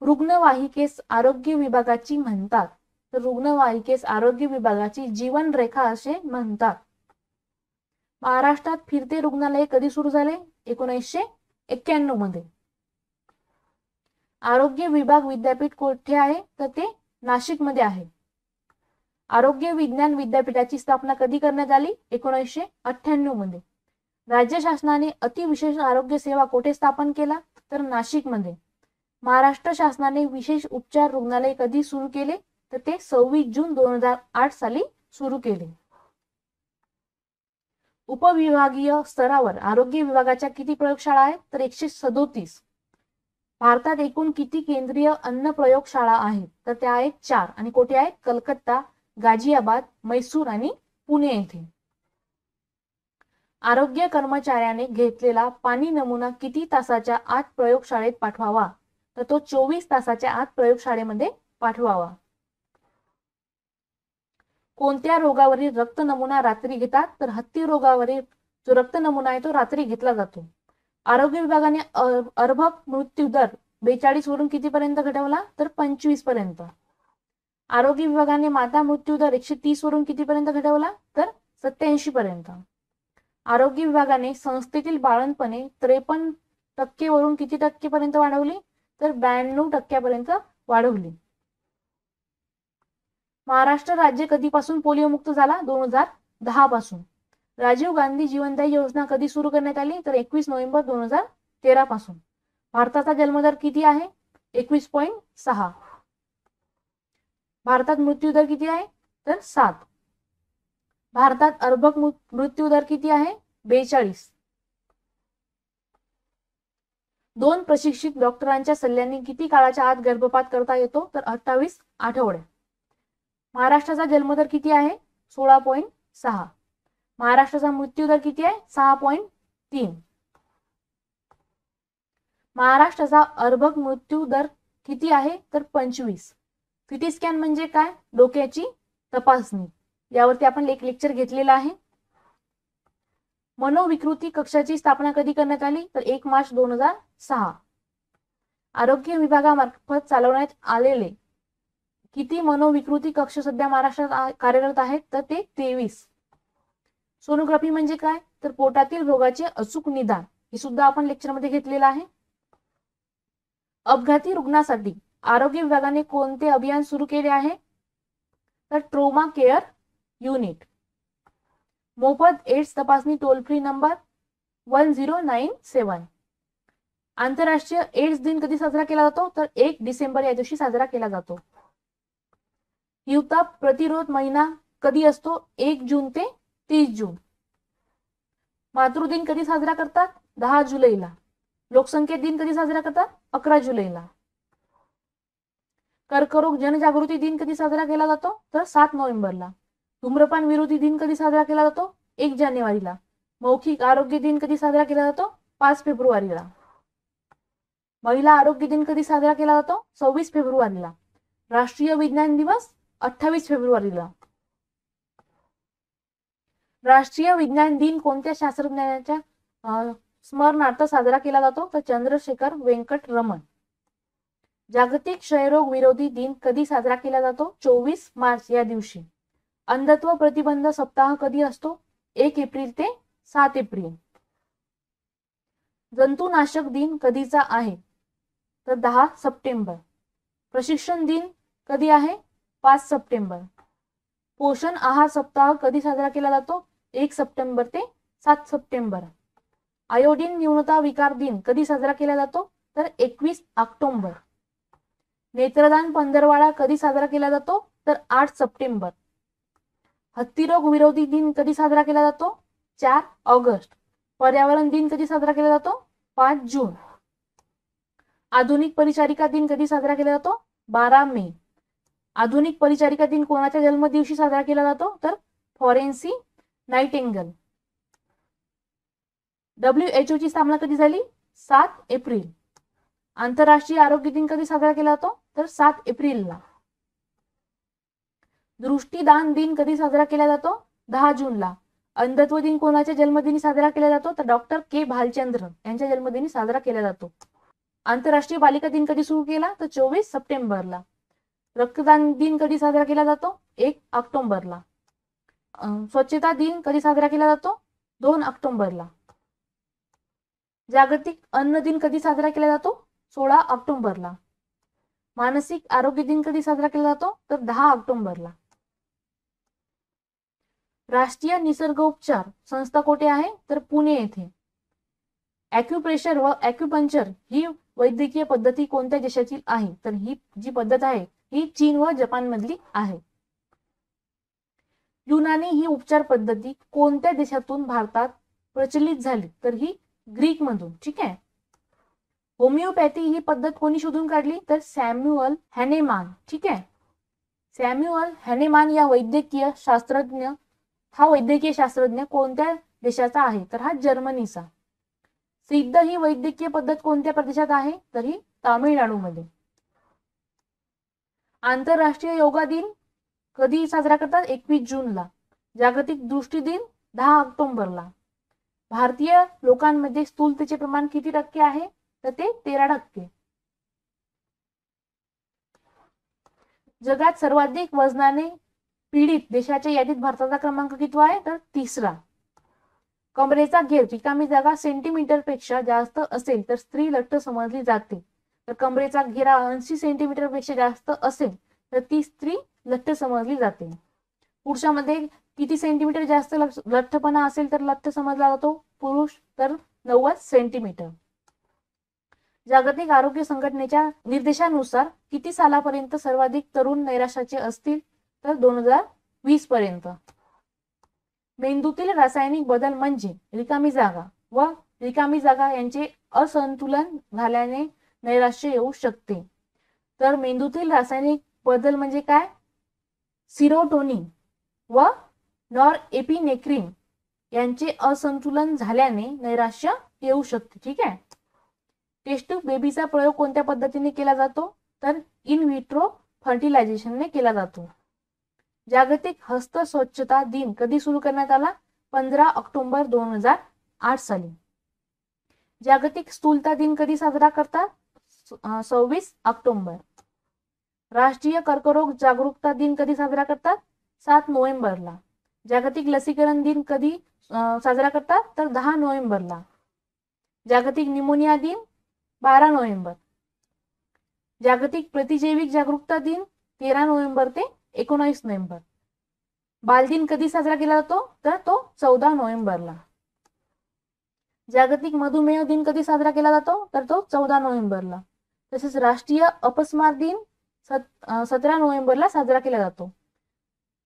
रुग्णवाहिकेस आरोग्य विभागाची म्हणतात. तर रुग्णवाहिकेस आरोग्य विभागाची जीवनरेखा असे म्हणतात. महाराष्ट्रात फिरते रुग्णालय कधी सुरू झाले? 1991 मध्ये. आरोग्य विभाग विद्यापीठ कोठे आहे? तर ते नाशिक मध्ये आहे. आरोग्य विज्ञान विद्यापीठाची स्थापना कधी करण्यात आली? 1998 मध्ये. राज्य शासनाने अतिविशेष आरोग्य सेवा कोठे स्थापन केला? तर नाशिक मध्ये. महाराष्ट्र शासनाने विशेष उपचार रुग्णालय कधी सुरू केले? तर ते 26 जून 2008 साली सुरू केले. उपविभागीय स्तरावर आरोग्य विभागाच्या किती प्रयोगशाळा आहेत? तर 137. भारतात एकूण किती केंद्रीय अन्न प्रयोगशाळा आहेत? तर त्या आहेत 4 आणि कोठे आहेत? कलकत्ता, गाझियाबाद, मैसूर आणि पुणे येथे. आरोग्य कर्मचाऱ्याने घेतलेला पाणी नमुना किती तासाच्या आत प्रयोगशाळेत पाठवावा? तर तो 24 तासाच्या आत प्रयोगशाळेमध्ये पाठवावा. कोणत्या रोगावरील रक्त नमुना रात्री घेतात? तर हत्ती रोगावरील जो रक्त नमुना आहे तो रात्री घेतला जातो. आरोग्य विभागाने अर्भक मृत्यू दर 42 वरून कितीपर्यंत घटवला? तर 25 पर्यंत. आरोग्य विभागाने माता मृत्यू दर 130 वरून कितीपर्यंत घटवला? तर 87 पर्यंत. आरोग्य विभागाने संस्थेतील बाळंतपणे 53% वरून किती टक्केपर्यंत वाढवली? तर 92% वाढवली. महाराष्ट्र राज्य कधीपासून पोलिओ मुक्त झाला? 2000 10 पासून. राजीव गांधी जीवनदायी योजना कधी सुरू करण्यात आली? तर 21 नोव्हेंबर 2013 पासून. भारताचा जन्मदर किती आहे? 21.6. भारतात मृत्यूदर किती आहे? तर 7. भारतात अर्भक मृत्यूदर किती आहे? 42. 2 प्रशिक्षित डॉक्टरांच्या सल्ल्याने किती काळाच्या आत गर्भपात करता येतो? तर 28 आठवडे. महाराष्ट्राचा जन्मदर किती आहे? 16.6. महाराष्ट्राचा मृत्यूदर किती आहे? 6.3. महाराष्ट्राचा अर्भक मृत्यू दर किती आहे? तर 25. सीटी स्कॅन म्हणजे काय? डोक्याची तपासणी. यावरती आपण एक लेक्चर घेतलेला आहे. मनोविकृती कक्षाची स्थापना कधी करण्यात आली? तर 1 मार्च 2006. आरोग्य विभागामार्फत चालवण्यात आलेले किती मनोविकृती कक्ष सध्या महाराष्ट्रात कार्यरत आहेत? तर ते 23. सोनोग्राफी म्हणजे काय? तर पोटातील रोगाचे अचूक निदान. हे सुद्धा आपण लेक्चरमध्ये घेतलेलं आहे. अपघाती रुग्णासाठी आरोग्य विभागाने कोणते अभियान सुरू केले आहे? तर ट्रोमा केअर युनिट. मोफत एड्स तपासणी टोल फ्री नंबर 1097. आंतरराष्ट्रीय एड्स दिन कधी साजरा केला जातो? तर 1 डिसेंबर या दिवशी साजरा केला जातो. हिवताप प्रतिरोध महिना कधी असतो? 1 जून ते 30 जून. मातृदिन कधी साजरा करतात? 10 जुलैला. लोकसंख्या दिन कधी साजरा करतात? 11 जुलैला. कर्करोग जनजागृती दिन कधी साजरा केला जातो? तर 7 नोव्हेंबरला. धूम्रपान विरोधी दिन कधी साजरा केला जातो? 1 जानेवारीला. मौखिक आरोग्य दिन कधी साजरा केला जातो? 5 फेब्रुवारीला. महिला आरोग्य दिन कधी साजरा केला जातो? 26 फेब्रुवारीला. राष्ट्रीय विज्ञान दिवस 28 फेब्रुवारीला. राष्ट्रीय विज्ञान दिन कोणत्या शास्त्रज्ञाच्या स्मरणार्थ साजरा केला जातो? तर चंद्रशेखर वेंकट रमण. जागतिक क्षयरोग विरोधी दिन कधी साजरा केला जातो? 24 मार्च या दिवशी. अंधत्व प्रतिबंध सप्ताह कधी असतो? 1 एप्रिल ते 7 एप्रिल. जंतुनाशक दिन कधीचा आहे? तर 10 सप्टेंबर. प्रशिक्षण दिन कधी आहे? 5 सप्टेंबर. पोषण आहार सप्ताह कधी साजरा केला जातो? 1 सप्टेंबर ते 7 सप्टेंबर. आयोडीन न्यूनता विकार दिन कधी साजरा केला जातो? तर 21 ऑक्टोबर. नेत्रदान पंधरवाडा कधी साजरा केला जातो? तर 8 सप्टेंबर. हत्तीरोग विरोधी दिन कधी साजरा केला जातो? 4 ऑगस्ट. पर्यावरण दिन कधी साजरा केला जातो? 5 जून. आधुनिक परिचारिका दिन कधी साजरा केला जातो? 12 मे. आधुनिक परिचारिका दिन कोणाच्या जन्मदिवशी साजरा केला जातो? तर फॉरेन्सी नाइटिंगेल. WHO ची स्थापना कधी झाली? 7 एप्रिल. आंतरराष्ट्रीय आरोग्य दिन कधी साजरा केला जातो? तर 7 एप्रिलला. दृष्टीदान दिन कधी साजरा केला जातो? 10 जूनला. अंधत्व दिन कोणाच्या जन्मदिनी साजरा केला जातो? तर डॉक्टर के भालचंद्र यांच्या जन्मदिनी साजरा केला जातो. आंतरराष्ट्रीय बालिका दिन कधी सुरू केला? तर 24 सप्टेंबरला. रक्तदान दिन कधी साजरा केला जातो? 1 ऑक्टोबरला. स्वच्छता दिन कधी साजरा केला जातो? 2 ऑक्टोबरला. जागतिक अन्न दिन कधी साजरा केला जातो? 16 ऑक्टोबरला. मानसिक आरोग्य दिन कधी साजरा केला जातो? तर 10 ऑक्टोबरला. राष्ट्रीय निसर्गोपचार संस्था कोठे आहे? तर पुणे येथे. ॲक्युप्रेशर व ॲक्युपंक्चर ही वैद्यकीय पद्धती कोणत्या देशाची आहे? तर ही जी पद्धत आहे ही चीन व जपान मधली आहे. युनानी ही उपचार पद्धती कोणत्या देशातून भारतात प्रचलित झाली? तर ही ग्रीक मधून. ठीक आहे. होमिओपॅथी ही पद्धत कोणी शोधून काढली? तर सॅम्युअल हॅनेमान. ठीक आहे. सॅम्युअल हॅनेमान या वैद्यकीय शास्त्रज्ञ कोणत्या देशाचा आहे? तर हा जर्मनीचा. सिद्ध ही वैद्यकीय पद्धत कोणत्या प्रदेशात आहे? तर ही तामिळनाडूमध्ये. आंतरराष्ट्रीय योगा दिन कधी साजरा करतात? 21 जूनला. जागतिक दृष्टी दिन 10 ऑक्टोबरला. भारतीय लोकांमध्ये स्थूलतेचे प्रमाण किती टक्के आहे? तर ते 13%. जगात सर्वाधिक वजनाने पीडित देशाच्या यादीत भारताचा क्रमांक कितवा आहे? तर 3रा. कमरेचा घेर रिकामी जागा सेंटीमीटर पेक्षा जास्त असेल तर स्त्री लठ्ठ समजली जाते. तर कमरेचा घेरा 80 सेंटीमीटर पेक्षा जास्त असेल तर ती स्त्री लठ्ठ समजली जाते. पुरुषामध्ये किती सेंटीमीटर जास्त लठ्ठपणा असेल तर लठ्ठ समजला जातो पुरुष, तर 90 सेंटीमीटर. जागतिक आरोग्य संघटनेच्या निर्देशानुसार किती सालापर्यंत सर्वाधिक तरुण नैराश्याचे असतील तर 2020 पर्यंत. मेंदूतील रासायनिक बदल म्हणजे रिकामी जागा व रिकामी जागा यांचे असंतुलन झाल्याने नैराश्य येऊ शकते. तर मेंदूतील रासायनिक बदल म्हणजे काय? सिरोटोनिन व नॉरएपिनेफ्रिन यांचे असंतुलन झाल्याने नैराश्य येऊ शकते. ठीक आहे. टेस्ट ट्यूब बेबीचा प्रयोग कोणत्या पद्धतीने केला जातो तर इन विट्रो फर्टिलायझेशनने केला जातो. जागतिक हस्त स्वच्छता दिन कधी सुरू करण्यात आला? 15 ऑक्टोबर 2008 साली. जागतिक स्थूलता दिन कधी साजरा करतात? 26 ऑक्टोबर. राष्ट्रीय कर्करोग जागरूकता दिन कधी साजरा करतात? 7 नोव्हेंबरला. जागतिक लसीकरण दिन कधी साजरा करतात तर 10 नोव्हेंबरला. जागतिक निमोनिया दिन 12 नोव्हेंबर. जागतिक प्रतिजैविक जागरूकता दिन 13 नोव्हेंबर ते 19 नोव्हेंबर. बालदिन कधी साजरा केला जातो तर तो 14 नोव्हेंबरला. जागतिक मधुमेह दिन कधी साजरा केला जातो तर तो 14 नोव्हेंबरला. तसेच राष्ट्रीय अपस्मार दिन 17 नोव्हेंबरला साजरा केला जातो.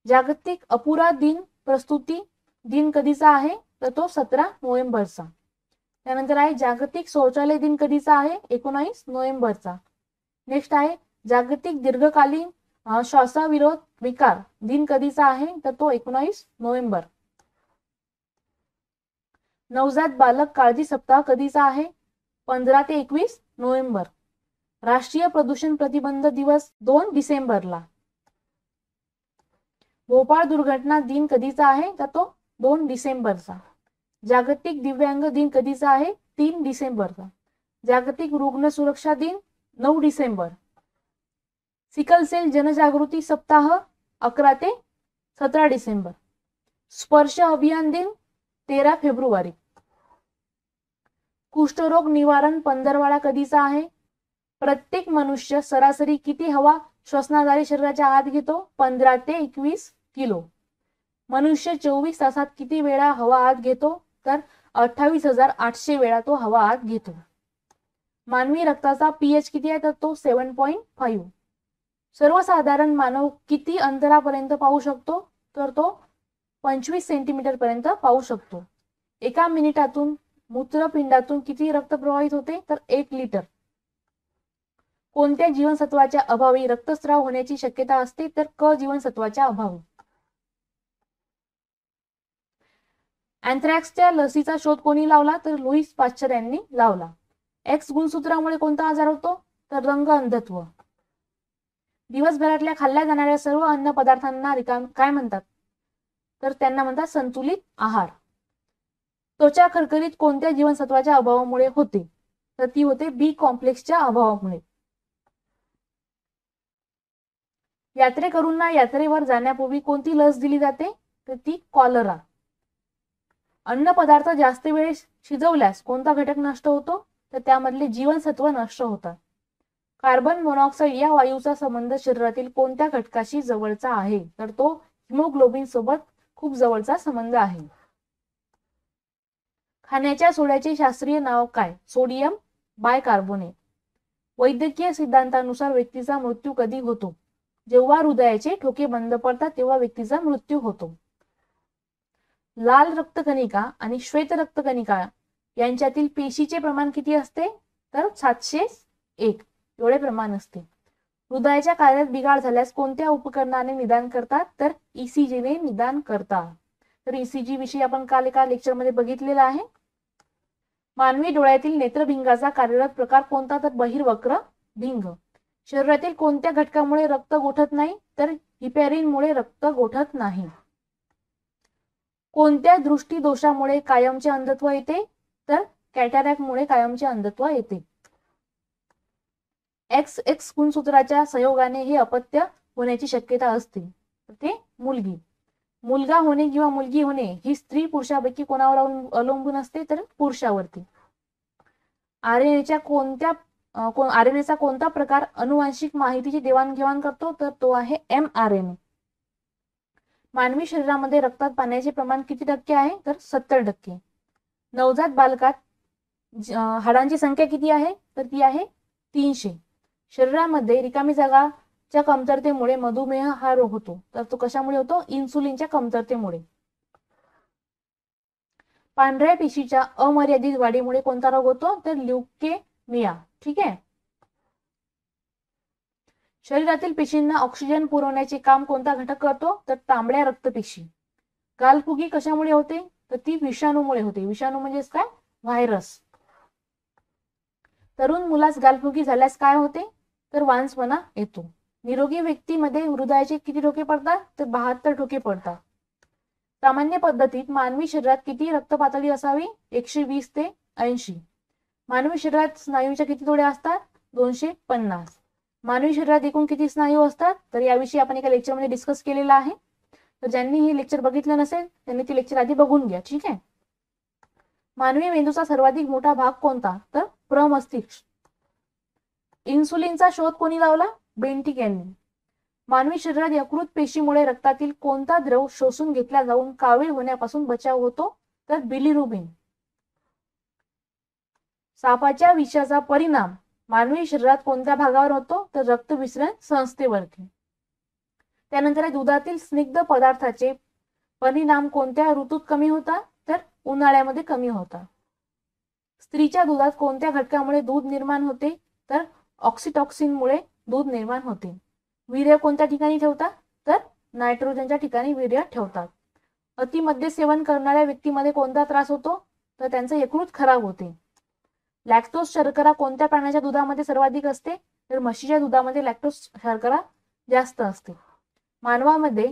जागतिक अपुरा दिन प्रस्तुती दिन कधीचा आहे तर तो 17 नोव्हेंबरचा. त्यानंतर आहे जागतिक शौचालय दिन कधीचा आहे? 19 नोव्हेंबरचा. नेक्स्ट आहे जागतिक दीर्घकालीन श्वासविरोध विकार दिन कधीचा आहे तर तो 19 नोव्हेंबर. नवजात बालक काळजी सप्ताह कधीचा आहे? 15 ते 21 नोव्हेंबर. राष्ट्रीय प्रदूषण प्रतिबंध दिवस 2 डिसेंबरला. भोपाळ दुर्घटना दिन कधीचा आहे तर तो 2 डिसेंबरचा. जागतिक दिव्यांग दिन कधीचा आहे? 3 डिसेंबरचा. जागतिक रुग्ण सुरक्षा दिन 9 डिसेंबर. सिकल सेल जनजागृती सप्ताह 11 ते 17 डिसेंबर. स्पर्श अभियान दिन 13 फेब्रुवारी. कुष्ठरोग निवारण पंधरवडा कधीचा आहे? प्रत्येक मनुष्य सरासरी किती हवा श्वसनाद्वारे शरीराच्या आत घेतो? 15 ते 21 किलो. मनुष्य 24 तासात किती वेळा हवा आत घेतो तर 28,800 वेळा तो हवा आत घेतो. मानवी रक्ताचा पीएच किती आहे तर तो 7.5. सर्वसाधारण मानव किती अंतरापर्यंत पाहू शकतो तर तो 25 सेंटीमीटर पर्यंत पाहू शकतो. एका मिनिटातून मूत्रपिंडातून किती रक्त प्रवाहित होते तर 1 लिटर. कोणत्या जीवनसत्वाच्या अभावी रक्तस्राव होण्याची शक्यता असते तर क जीवनसत्वाच्या अभावी. अँथ्रॅक्सच्या लसीचा शोध कोणी लावला तर लुईस पाश्चर यांनी लावला. एक्स गुणसूत्रामुळे कोणता आजार होतो तर रंग अंधत्व. दिवसभरातल्या खाल्ल्या जाणाऱ्या सर्व अन्न पदार्थांना काय म्हणतात तर त्यांना म्हणतात संतुलित आहार. त्वचा खरखरीत कोणत्या जीवनसत्वाच्या अभावामुळे होते तर ती होते बी कॉम्प्लेक्सच्या अभावामुळे. यात्रेकरूंना यात्रेवर जाण्यापूर्वी कोणती लस दिली जाते तर ती कॉलरा. अन्न पदार्थ जास्त वेळ शिजवल्यास कोणता घटक नष्ट होतो तर त्यामधले जीवनसत्व नष्ट होतात. कार्बन मोनॉक्साईड या वायूचा संबंध शरीरातील कोणत्या घटकाशी जवळचा आहे तर तो हिमोग्लोबिन सोबत खूप जवळचा संबंध आहे. खाण्याच्या सोड्याचे शास्त्रीय नाव काय? Sodium bicarbonate. वैद्यकीय सिद्धांतानुसार व्यक्तीचा मृत्यू कधी होतो? जेव्हा हृदयाचे ठोके बंद पडतात तेव्हा व्यक्तीचा मृत्यू होतो. लाल रक्तकणिका आणि श्वेत रक्तकणिका यांच्यातील पेशीचे प्रमाण किती असते तर 701 एवढे प्रमाण असते. हृदयाच्या कार्यात बिघाड झाल्यास कोणत्या उपकरणाने निदान करतात तर ईसीजीने निदान करतात. तर ईसीजी विषयी आपण काल एका लेक्चर मध्ये बघितलेला आहे. मानवी डोळ्यातील नेत्रभिंगाचा कार्यरत प्रकार कोणता तर बहिर्वक्र भिंग. शरीरातील कोणत्या घटकामुळे रक्त गोठत नाही तर हिपॅरिनमुळे रक्त गोठत नाही. कोणत्या दृष्टी दोषामुळे कायमचे अंधत्व येते तर कॅटॅरॅक्टमुळे कायमचे अंधत्व येते. एक्स एक्स गुणसूत्राच्या संयोगाने हे अपत्य होण्याची शक्यता असते तर ते मुलगी. मुलगा होणे किंवा मुलगी होणे ही स्त्री पुरुषापैकी कोणावर अवलंबून असते तर पुरुषावरती. आरएनएचा कोणता प्रकार अनुवांशिक माहितीची देवाणघेवाण करतो तर तो आहे mRNA. मानवी शरीरामध्ये रक्तात पाण्याचे प्रमाण किती टक्के आहे तर 70%. नवजात बालकात हाडांची संख्या किती आहे तर ती आहे 300. शरीरामध्ये रिकामी जागाच्या कमतरतेमुळे मधुमेह हा रोग होतो. तर तो कशामुळे होतो? इन्सुलिनच्या कमतरतेमुळे. पांढऱ्या पेशीच्या अमर्यादित वाढीमुळे कोणता रोग होतो तर ल्युकेमिया. ठीक आहे. शरीरातील पेशींना ऑक्सिजन पुरवण्याचे काम कोणता घटक करतो तर तांबड्या रक्तपेशी. गालफुगी कशामुळे होते तर ती विषाणूमुळे होते. विषाणू म्हणजेच काय? व्हायरस. तरुण मुलास गालफुगी झाल्यास काय होते तर वांसपणा येतो. निरोगी व्यक्तीमध्ये हृदयाचे किती ठोके पडतात तर 72 ठोके पडतात. सामान्य पद्धतीत मानवी शरीरात किती रक्त पातळी असावी 120 ते 80. मानवी शरीरात स्नायूच्या किती जोड्या असतात 250. मानवी शरीरात एकूण किती स्नायू असतात तर याविषयी आपण एका लेक्चरमध्ये डिस्कस केलेला आहे. तर ज्यांनी हे लेक्चर बघितलं नसेल त्यांनी ती लेक्चर आधी बघून घ्या. ठीक आहे. मानवी मेंदूचा सर्वाधिक मोठा भाग कोणता तर प्रमस्तिष्क. इन्सुलिनचा शोध कोणी लावला? बेंटिक यांनी. मानवी शरीरात यकृत पेशीमुळे रक्तातील कोणता द्रव शोषून घेतला जाऊन कावीळ होण्यापासून बचाव होतो तर बिलिरुबिन. सापाच्या विषाचा परिणाम मानवी शरीरात कोणत्या भागावर होतो तर रक्तविसरण संस्थेवरती. त्यानंतर दुधातील स्निग्ध पदार्थाचे परिणाम कोणत्या ऋतूत कमी होता तर उन्हाळ्यामध्ये कमी होता. स्त्रीच्या दुधात कोणत्या घटकामुळे दूध निर्माण होते तर ऑक्सिटॉक्सिनमुळे दूध निर्माण होते. वीर्य कोणत्या ठिकाणी ठेवतात तर नायट्रोजनच्या ठिकाणी वीर्य ठेवतात. अतिमद्य सेवन करणाऱ्या व्यक्तीमध्ये कोणता त्रास होतो तर त्यांचं यकृत खराब होते. लॅक्टोज शर्करा कोणत्या प्राण्याच्या दुधामध्ये सर्वाधिक असते तर म्हशीच्या दुधामध्ये लॅक्टोज शर्करा जास्त असते. मानवामध्ये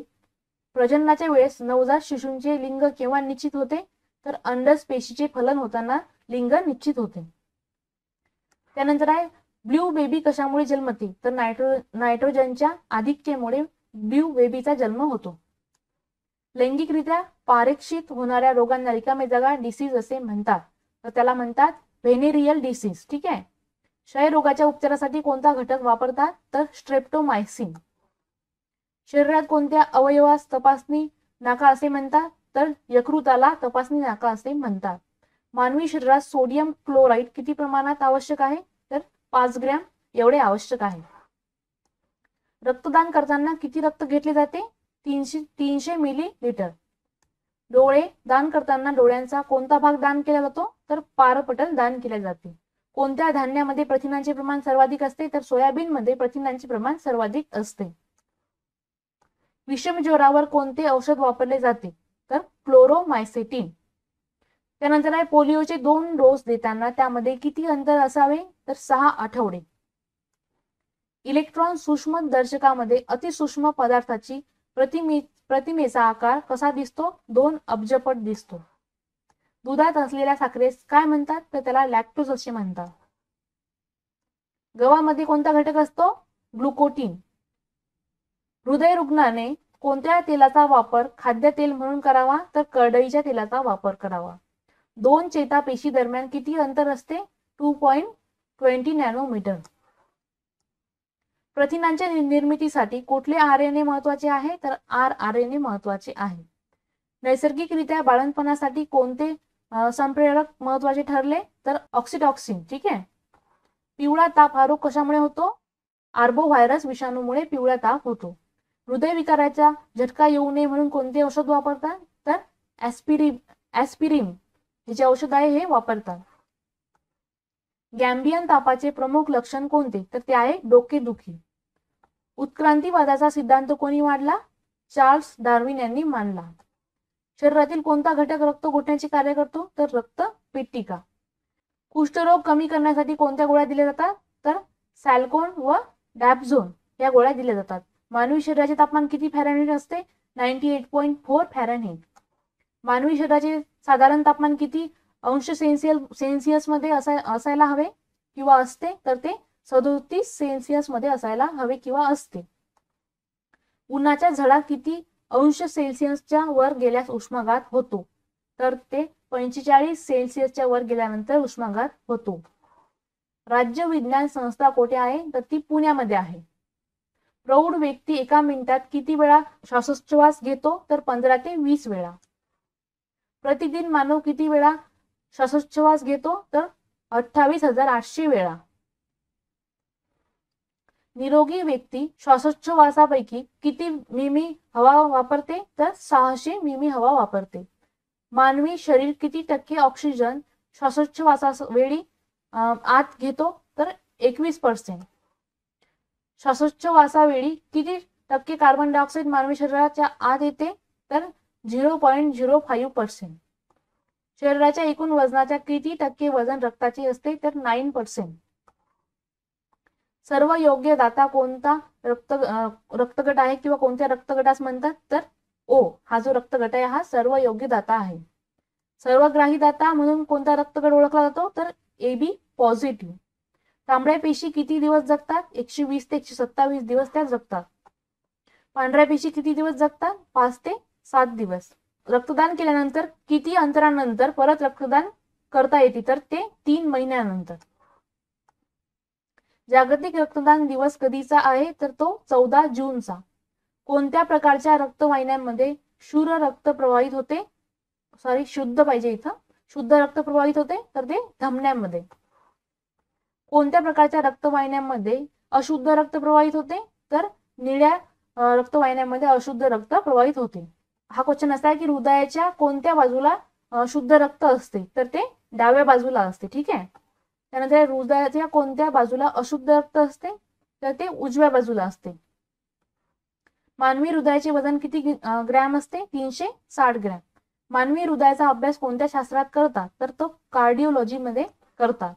प्रजननाच्या वेळेस नवजात शिशूंचे लिंग केव्हा निश्चित होते तर अंडज पेशीचे फलन होताना लिंग निश्चित होते. त्यानंतर आहे ब्ल्यू बेबी कशामुळे जन्मते तर नायट्रोजनच्या आधिक्यामुळे ब्ल्यू बेबीचा जन्म होतो. लैंगिकरित्या पारेक्षित होणाऱ्या रोगांना रिकामे जागा डिसीज असे म्हणतात. तर त्याला म्हणतात व्हेनेरियल डिसीज. ठीक आहे. क्षयरोगाच्या उपचारासाठी कोणता घटक वापरतात तर स्ट्रेप्टोमायसिन. शरीरात कोणत्या अवयवास तपासणी नाका असे म्हणतात तर यकृताला तपासणी नाका असे म्हणतात. मानवी शरीरात सोडियम क्लोराईड किती प्रमाणात आवश्यक आहे तर 5 ग्रॅम एवढे आवश्यक आहे. रक्तदान करताना किती रक्त घेतले जाते 300 मिलीलिटर. डोळे दान करताना डोळ्यांचा कोणता भाग दान केला जातो तर पारपटल दान केले जाते. कोणत्या धान्यामध्ये प्रथिनांचे प्रमाण सर्वाधिक असते तर सोयाबीन मध्ये प्रथिनांचे प्रमाण सर्वाधिक असते. विषमज्वरावर कोणते औषध वापरले जाते तर क्लोरोमायसेटिन. त्यानंतर आहे पोलिओचे 2 डोस देताना त्यामध्ये किती अंतर असावे तर 6 आठवडे. इलेक्ट्रॉन सूक्ष्मदर्शकामध्ये अतिसूक्ष्म पदार्थाची प्रतिमेचा आकार कसा दिसतो 2 अब्जपट दिसतो. दुधात असलेल्या साखरेस काय म्हणतात तर त्याला लॅक्टोज असे म्हणतात. गव्हामध्ये कोणता घटक असतो ग्लुकोटीन. हृदयरुग्णाने कोणत्या तेलाचा वापर खाद्यतेल म्हणून करावा तर करडईच्या तेलाचा वापर करावा. 2 चेतापेशी दरम्यान किती अंतर असते 2.20 नॅनोमीटर. प्रथिनांच्या निर्मितीसाठी कुठले आरएनए महत्वाचे आहे तर आरएनए महत्वाचे आहे. नैसर्गिकरित्या बाळंतपणासाठी कोणते संप्रेरक महत्वाचे ठरले तर ऑक्सिटॉक्सिन. ठीक आहे. पिवळा ताप हा रोग कशामुळे होतो आर्बोव्हायरस विषाणूमुळे पिवळा ताप होतो. हृदयविकाराचा झटका येऊ नये म्हणून कोणते औषध वापरतात तर ॲस्पिरिन हे जे औषध आहे हे वापरतात. गॅम्बियन तापाचे प्रमुख लक्षण कोणते तर ते आहे डोकेदुखी. उत्क्रांतीवादाचा सिद्धांत कोणी मांडला चार्ल्स डार्विन यांनी मांडला. शरीरातील कोणता घटक रक्त गोठण्याचे कार्य करतो तर रक्तपेटिका. कुष्ठरोग कमी करण्यासाठी कोणत्या गोळ्या दिल्या जातात तर सॅल्कोन व डॅपझोन या गोळ्या दिल्या जातात. मानवी शरीराचे तापमान किती फॅरनहीट असते 98.4 फॅरनहीट. मानवी शरीराचे साधारण तापमान किती अंश सेल्सिअस मध्ये असायला हवे किंवा असते तर ते 37 सेल्सिअस मध्ये असायला हवे किंवा असते. उन्हाच्या झळा किती अंश सेल्सिअसच्या वर गेल्यास उष्माघात होतो तर ते 45 सेल्सिअसच्या वर गेल्यानंतर उष्माघात होतो. राज्य विज्ञान संस्था कोठे आहे तर ती पुण्यामध्ये आहे. प्रौढ व्यक्ती एका मिनिटात किती वेळा श्वासोच्छवास घेतो? तर 15 ते 20 वेळा. प्रतिदिन मानव किती वेळा श्वासोच्छवास घेतो? तर 28,800 वेळा. निरोगी व्यक्ती श्वासोच्छवासापैकी किती मिमी हवा वापरते? तर 600 मिमी हवा वापरते. मानवी शरीर किती टक्के ऑक्सिजन श्वासोच्छवासावेळी आत घेतो? तर 21%. श्वासोच्छवासावेळी किती टक्के कार्बन डायऑक्साईड मानवी शरीराच्या आत येते? तर 0.05%. शरीराच्या एकूण वजनाच्या किती टक्के वजन रक्ताचे असते? तर 9%. सर्व योग्य दाता कोणता रक्तगट आहे किंवा कोणत्या रक्तगटास म्हणतात? तर ओ हा जो रक्तगट आहे हा सर्व योग्य दाता आहे. सर्वग्राही दाता म्हणून कोणता रक्तगट ओळखला जातो? तर AB पॉझिटिव्ह. तांबड्या पेशी किती दिवस जगतात? 120 ते 127 दिवस त्या जगतात. पांढऱ्या पेशी किती दिवस जगतात? 5 ते 7 दिवस. रक्तदान केल्यानंतर किती अंतरानंतर परत रक्तदान करता येते? तर ते 3 महिन्यानंतर. जागतिक रक्तदान दिवस कधीचा आहे? तर तो 14 जूनचा. कोणत्या प्रकारच्या रक्तवाहिन्यांमध्ये शुद्ध रक्त प्रवाहित होते? शुद्ध पाहिजे इथं. शुद्ध रक्त प्रवाहित होते तर ते धमन्यांमध्ये. कोणत्या प्रकारच्या रक्तवाहिन्यांमध्ये अशुद्ध रक्त प्रवाहित होते? तर निळ्या रक्तवाहिन्यांमध्ये अशुद्ध रक्त प्रवाहित होते. हा क्वेश्चन असा आहे की हृदयाच्या कोणत्या बाजूला शुद्ध रक्त असते? तर ते डाव्या बाजूला असते. ठीक आहे. त्यानंतर हृदयाच्या कोणत्या बाजूला अशुद्ध रक्त असते? तर ते उजव्या बाजूला असते. मानवी हृदयाचे वजन किती ग्रॅम असते? 360 ग्रॅम. मानवी हृदयाचा अभ्यास कोणत्या शास्त्रात करतात? तर तो कार्डिओलॉजी मध्ये करतात.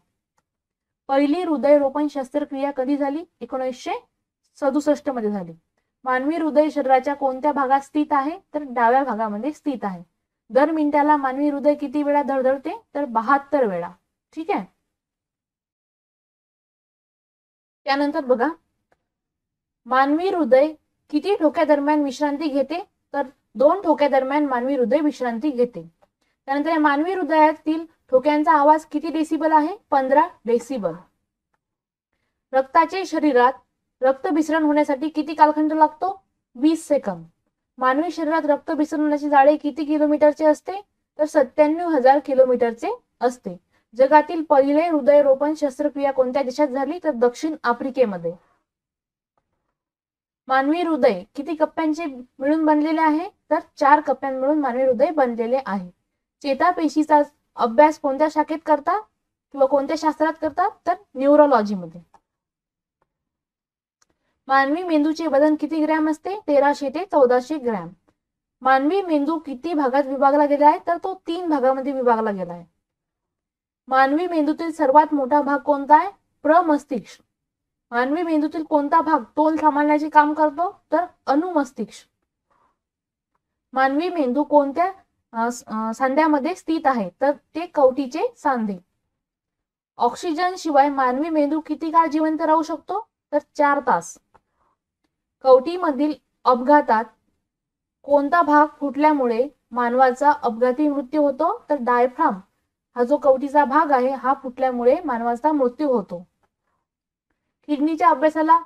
पहिली हृदयरोपण शस्त्रक्रिया कधी झाली? 1967 मध्ये झाली. मानवी हृदय शरीराच्या कोणत्या भागात स्थित आहे? तर डाव्या भागामध्ये स्थित आहे. दर मिनिटाला मानवी हृदय किती वेळा धडधडते? तर 72 वेळा. ठीक आहे. त्यानंतर बघा, मानवी हृदय किती ठोक्यादरम्यान विश्रांती घेते? तर 2 ठोक्यादरम्यान मानवी हृदय विश्रांती घेते. त्यानंतर मानवी हृदयातील ठोक्यांचा आवाज किती डेसिबल आहे? 15 डेसिबल. रक्ताचे शरीरात रक्तभिसरण होण्यासाठी किती कालखंड लागतो? 20 सेकंद. मानवी शरीरात रक्तभिसरणाची जाळे किती किलोमीटरचे असते? तर 97,000 किलोमीटरचे असते. जगातील पहिले हृदयरोपण शस्त्रक्रिया कोणत्या देशात झाली? तर दक्षिण आफ्रिकेमध्ये. मानवी हृदय किती कप्प्यांचे मिळून बनलेले आहे? तर 4 कप्प्यां मिळून मानवी हृदय बनलेले आहे. चेतापेशीचा अभ्यास कोणत्या शाखेत करतात किंवा कोणत्या शास्त्रात करतात? तर न्यूरोलॉजी मध्ये. मानवी मेंदूचे वजन किती ग्रॅम असते? 1300 ते 1400 ग्रॅम. मानवी मेंदू किती भागात विभागला गेला आहे? तर तो 3 भागामध्ये विभागला गेला आहे. मानवी मेंदूतील सर्वात मोठा भाग कोणता आहे? प्रमस्तिष्क. मानवी मेंदूतील कोणता भाग तोल सांभाळण्याचे काम करतो? तर अनुमस्तिष्क. मानवी मेंदू कोणत्या सांध्यामध्ये स्थित आहे? तर ते कवटीचे सांधे. ऑक्सिजन शिवाय मानवी मेंदू किती काळ जिवंत राहू शकतो? तर 4 तास. कवटीमधील अपघातात कोणता भाग फुटल्यामुळे मानवाचा अपघाती मृत्यू होतो? तर डायफ्राम हा जो कवटीचा भाग आहे हा फुटल्यामुळे मानवाचा मृत्यू होतो. किडनीच्या अभ्यासाला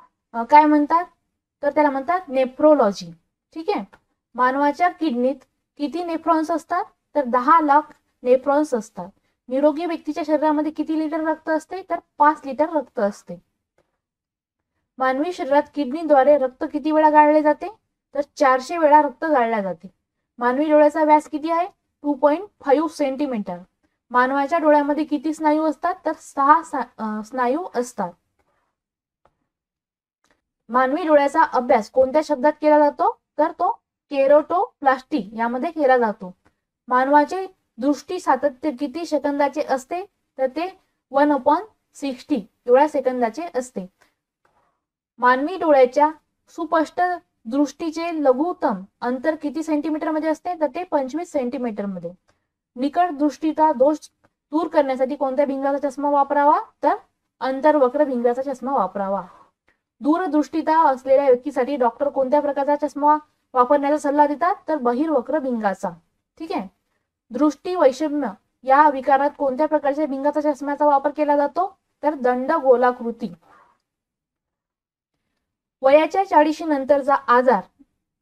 काय म्हणतात? तर त्याला म्हणतात नेफ्रोलॉजी. ठीक आहे. मानवाच्या किडनीत किती नेफ्रॉन्स असतात? तर 10 लाख नेफ्रॉन्स असतात. निरोगी व्यक्तीच्या शरीरामध्ये किती लिटर रक्त असते? तर 5 लिटर रक्त असते. मानवी शरीरात किडनीद्वारे रक्त किती वेळा गाळले जाते? तर 400 वेळा रक्त गाळले जाते. मानवी डोळ्याचा व्यास किती आहे? 2.5 सेंटीमीटर. मानवाच्या डोळ्यामध्ये किती स्नायू असतात? तर 6 स्नायू असतात. मानवी डोळ्याचा अभ्यास कोणत्या शब्दात केला जातो? तर तो केरोटोप्लास्टी यामध्ये केला जातो. मानवाचे दृष्टी सातत्य किती सेकंदाचे असते? तर ते 1/60 एवढ्या सेकंदाचे असते. मानवी डोळ्याच्या सुस्पष्ट दृष्टीचे लघुत्तम अंतर किती सेंटीमीटर मध्ये असते? तर ते 25 सेंटीमीटर मध्ये. निकट दृष्टीचा दोष दूर करण्यासाठी कोणत्या भिंगाचा चष्मा वापरावा? तर अंतर्वक्र भिंगाचा चष्मा वापरावा. दूरदृष्टीता असलेल्या व्यक्तीसाठी डॉक्टर कोणत्या प्रकारचा चष्मा वापरण्याचा सल्ला देतात? तर बहिर्वक्र भिंगाचा. ठीक आहे. दृष्टी वैषम्य या विकारात कोणत्या प्रकारच्या भिंगाचा चष्म्याचा वापर केला जातो? तर दंडगोलाकृती. वयाच्या 40 नंतरचा आजार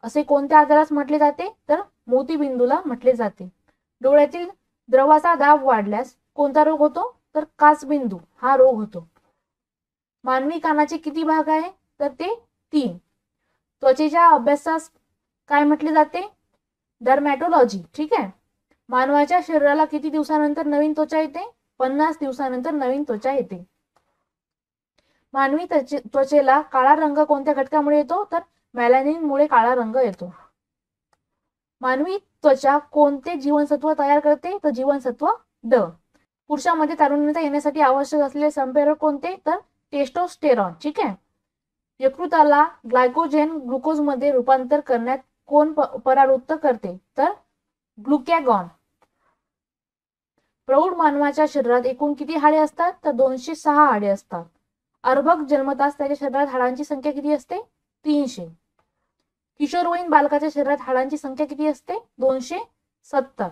असे कोणत्या आजारास म्हटले जाते? तर मोतीबिंदूला म्हटले जाते. डोळ्यातील द्रवाचा दाब वाढल्यास कोणता रोग होतो? तर काचबिंदू हा रोग होतो. मानवी कानाचे किती भाग आहे? तर ते 3. त्वचेच्या अभ्यासास काय म्हटले जाते? डर्मॅटोलॉजी. ठीक आहे. मानवाच्या शरीराला किती दिवसानंतर नवीन त्वचा येते? 50 दिवसानंतर नवीन त्वचा येते. मानवी त्वचेला काळा रंग कोणत्या घटकामुळे येतो? तर मेलॅनिन मुळे काळा रंग येतो. मानवी त्वचा कोणते जीवनसत्व तयार करते? तर जीवनसत्व ड. पुरुषांमध्ये तारुण्यता येण्यासाठी आवश्यक असलेले संप्रेरक कोणते? तर टेस्टोस्टेरॉन. ठीक आहे. यकृताला ग्लायकोजेन ग्लुकोज मध्ये रूपांतर करण्यात कोण परावृत्त करते? तर ग्लुकॅगॉन. प्रौढ मानवाच्या शरीरात एकूण किती हाडे असतात? तर 206 हाडे असतात. अर्भक जन्मताच त्याच्या शरीरात हाडांची संख्या किती असते? 300. किशोरवयीन बालकाच्या शरीरात हाडांची संख्या किती असते? 270.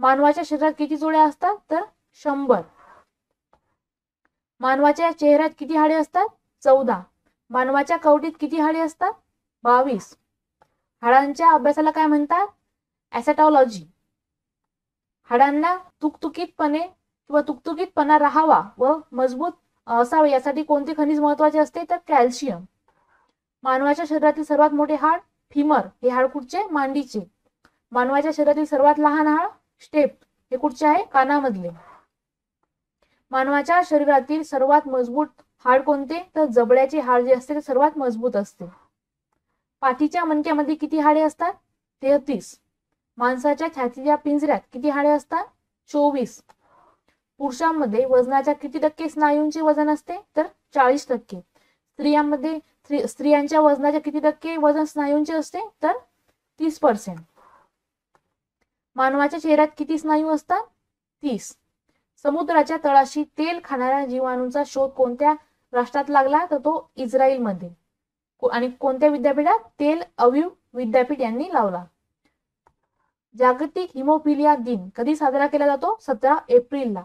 मानवाच्या शरीरात किती जोड्या असतात? तर 100. मानवाच्या चेहऱ्यात किती हाडे असतात? 14. मानवाच्या कवटीत किती हाडे असतात? 22. हाडांच्या अभ्यासाला काय म्हणतात? ॲसेटॉलॉजी. हाडांना तुकतुकीतपणा राहावा व मजबूत असावे यासाठी कोणते खनिज महत्वाचे असते? तर कॅल्शियम. मानवाच्या शरीरातील सर्वात मोठे हाड फिमर हे हाड कुठचे? मांडीचे. मानवाच्या शरीरातील सर्वात लहान हाड स्टेप हे कुठचे आहे? कानामधले. मानवाच्या शरीरातील सर्वात मजबूत हाड कोणते? तर जबड्याचे हाड जे असते ते सर्वात मजबूत असते. पाठीच्या मणक्यामध्ये किती हाडे असतात? 33. माणसाच्या छातीच्या पिंजऱ्यात किती हाडे असतात? 24. पुरुषांमध्ये वजनाच्या किती टक्के स्नायूंचे वजन असते? तर 40%. स्त्रियांच्या वजनाच्या किती टक्के वजन स्नायूंचे असते? तर 30%. मानवाच्या चेहऱ्यात किती स्नायू असतात? 30. समुद्राच्या तळाशी तेल खाणाऱ्या जीवाणूंचा शोध कोणत्या राष्ट्रात लागला? तर तो इस्रायलमध्ये. आणि कोणत्या विद्यापीठात? तेल अवीव विद्यापीठ यांनी लावला. जागतिक हिमोफिलिया दिन कधी साजरा केला जातो? 17 एप्रिलला.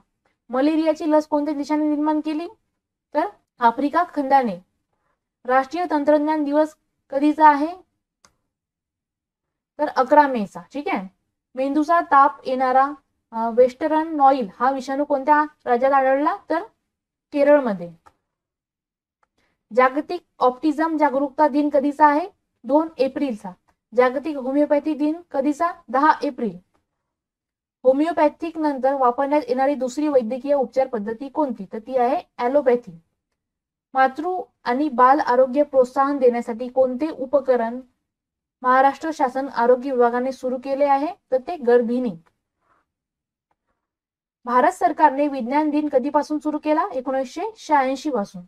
मलेरियाची लस कोणत्या देशाने निर्माण केली? तर आफ्रिका खंडाने. राष्ट्रीय तंत्रज्ञान दिवस कधीचा आहे? तर 11 मेचा. ठीक आहे. मेंदूचा ताप येणारा वेस्टर्न नॉईल हा विषाणू कोणत्या राज्यात आढळला? तर केरळमध्ये. जागतिक ऑप्टिझम जागरूकता दिन कधीचा आहे? 2 एप्रिलचा. जागतिक होमिओपॅथी दिन कधीचा? 10 एप्रिल. होमिओपॅथिक नंतर वापरण्यात येणारी दुसरी वैद्यकीय उपचार पद्धती कोणती? तर ती आहे ॲलोपॅथी. मातृ आणि बाल आरोग्य प्रोत्साहन देण्यासाठी कोणते उपकरण महाराष्ट्र शासन आरोग्य विभागाने सुरू केले आहे? तर ते गर्भिणी. भारत सरकारने विज्ञान दिन कधीपासून सुरू केला? 1986 पासून.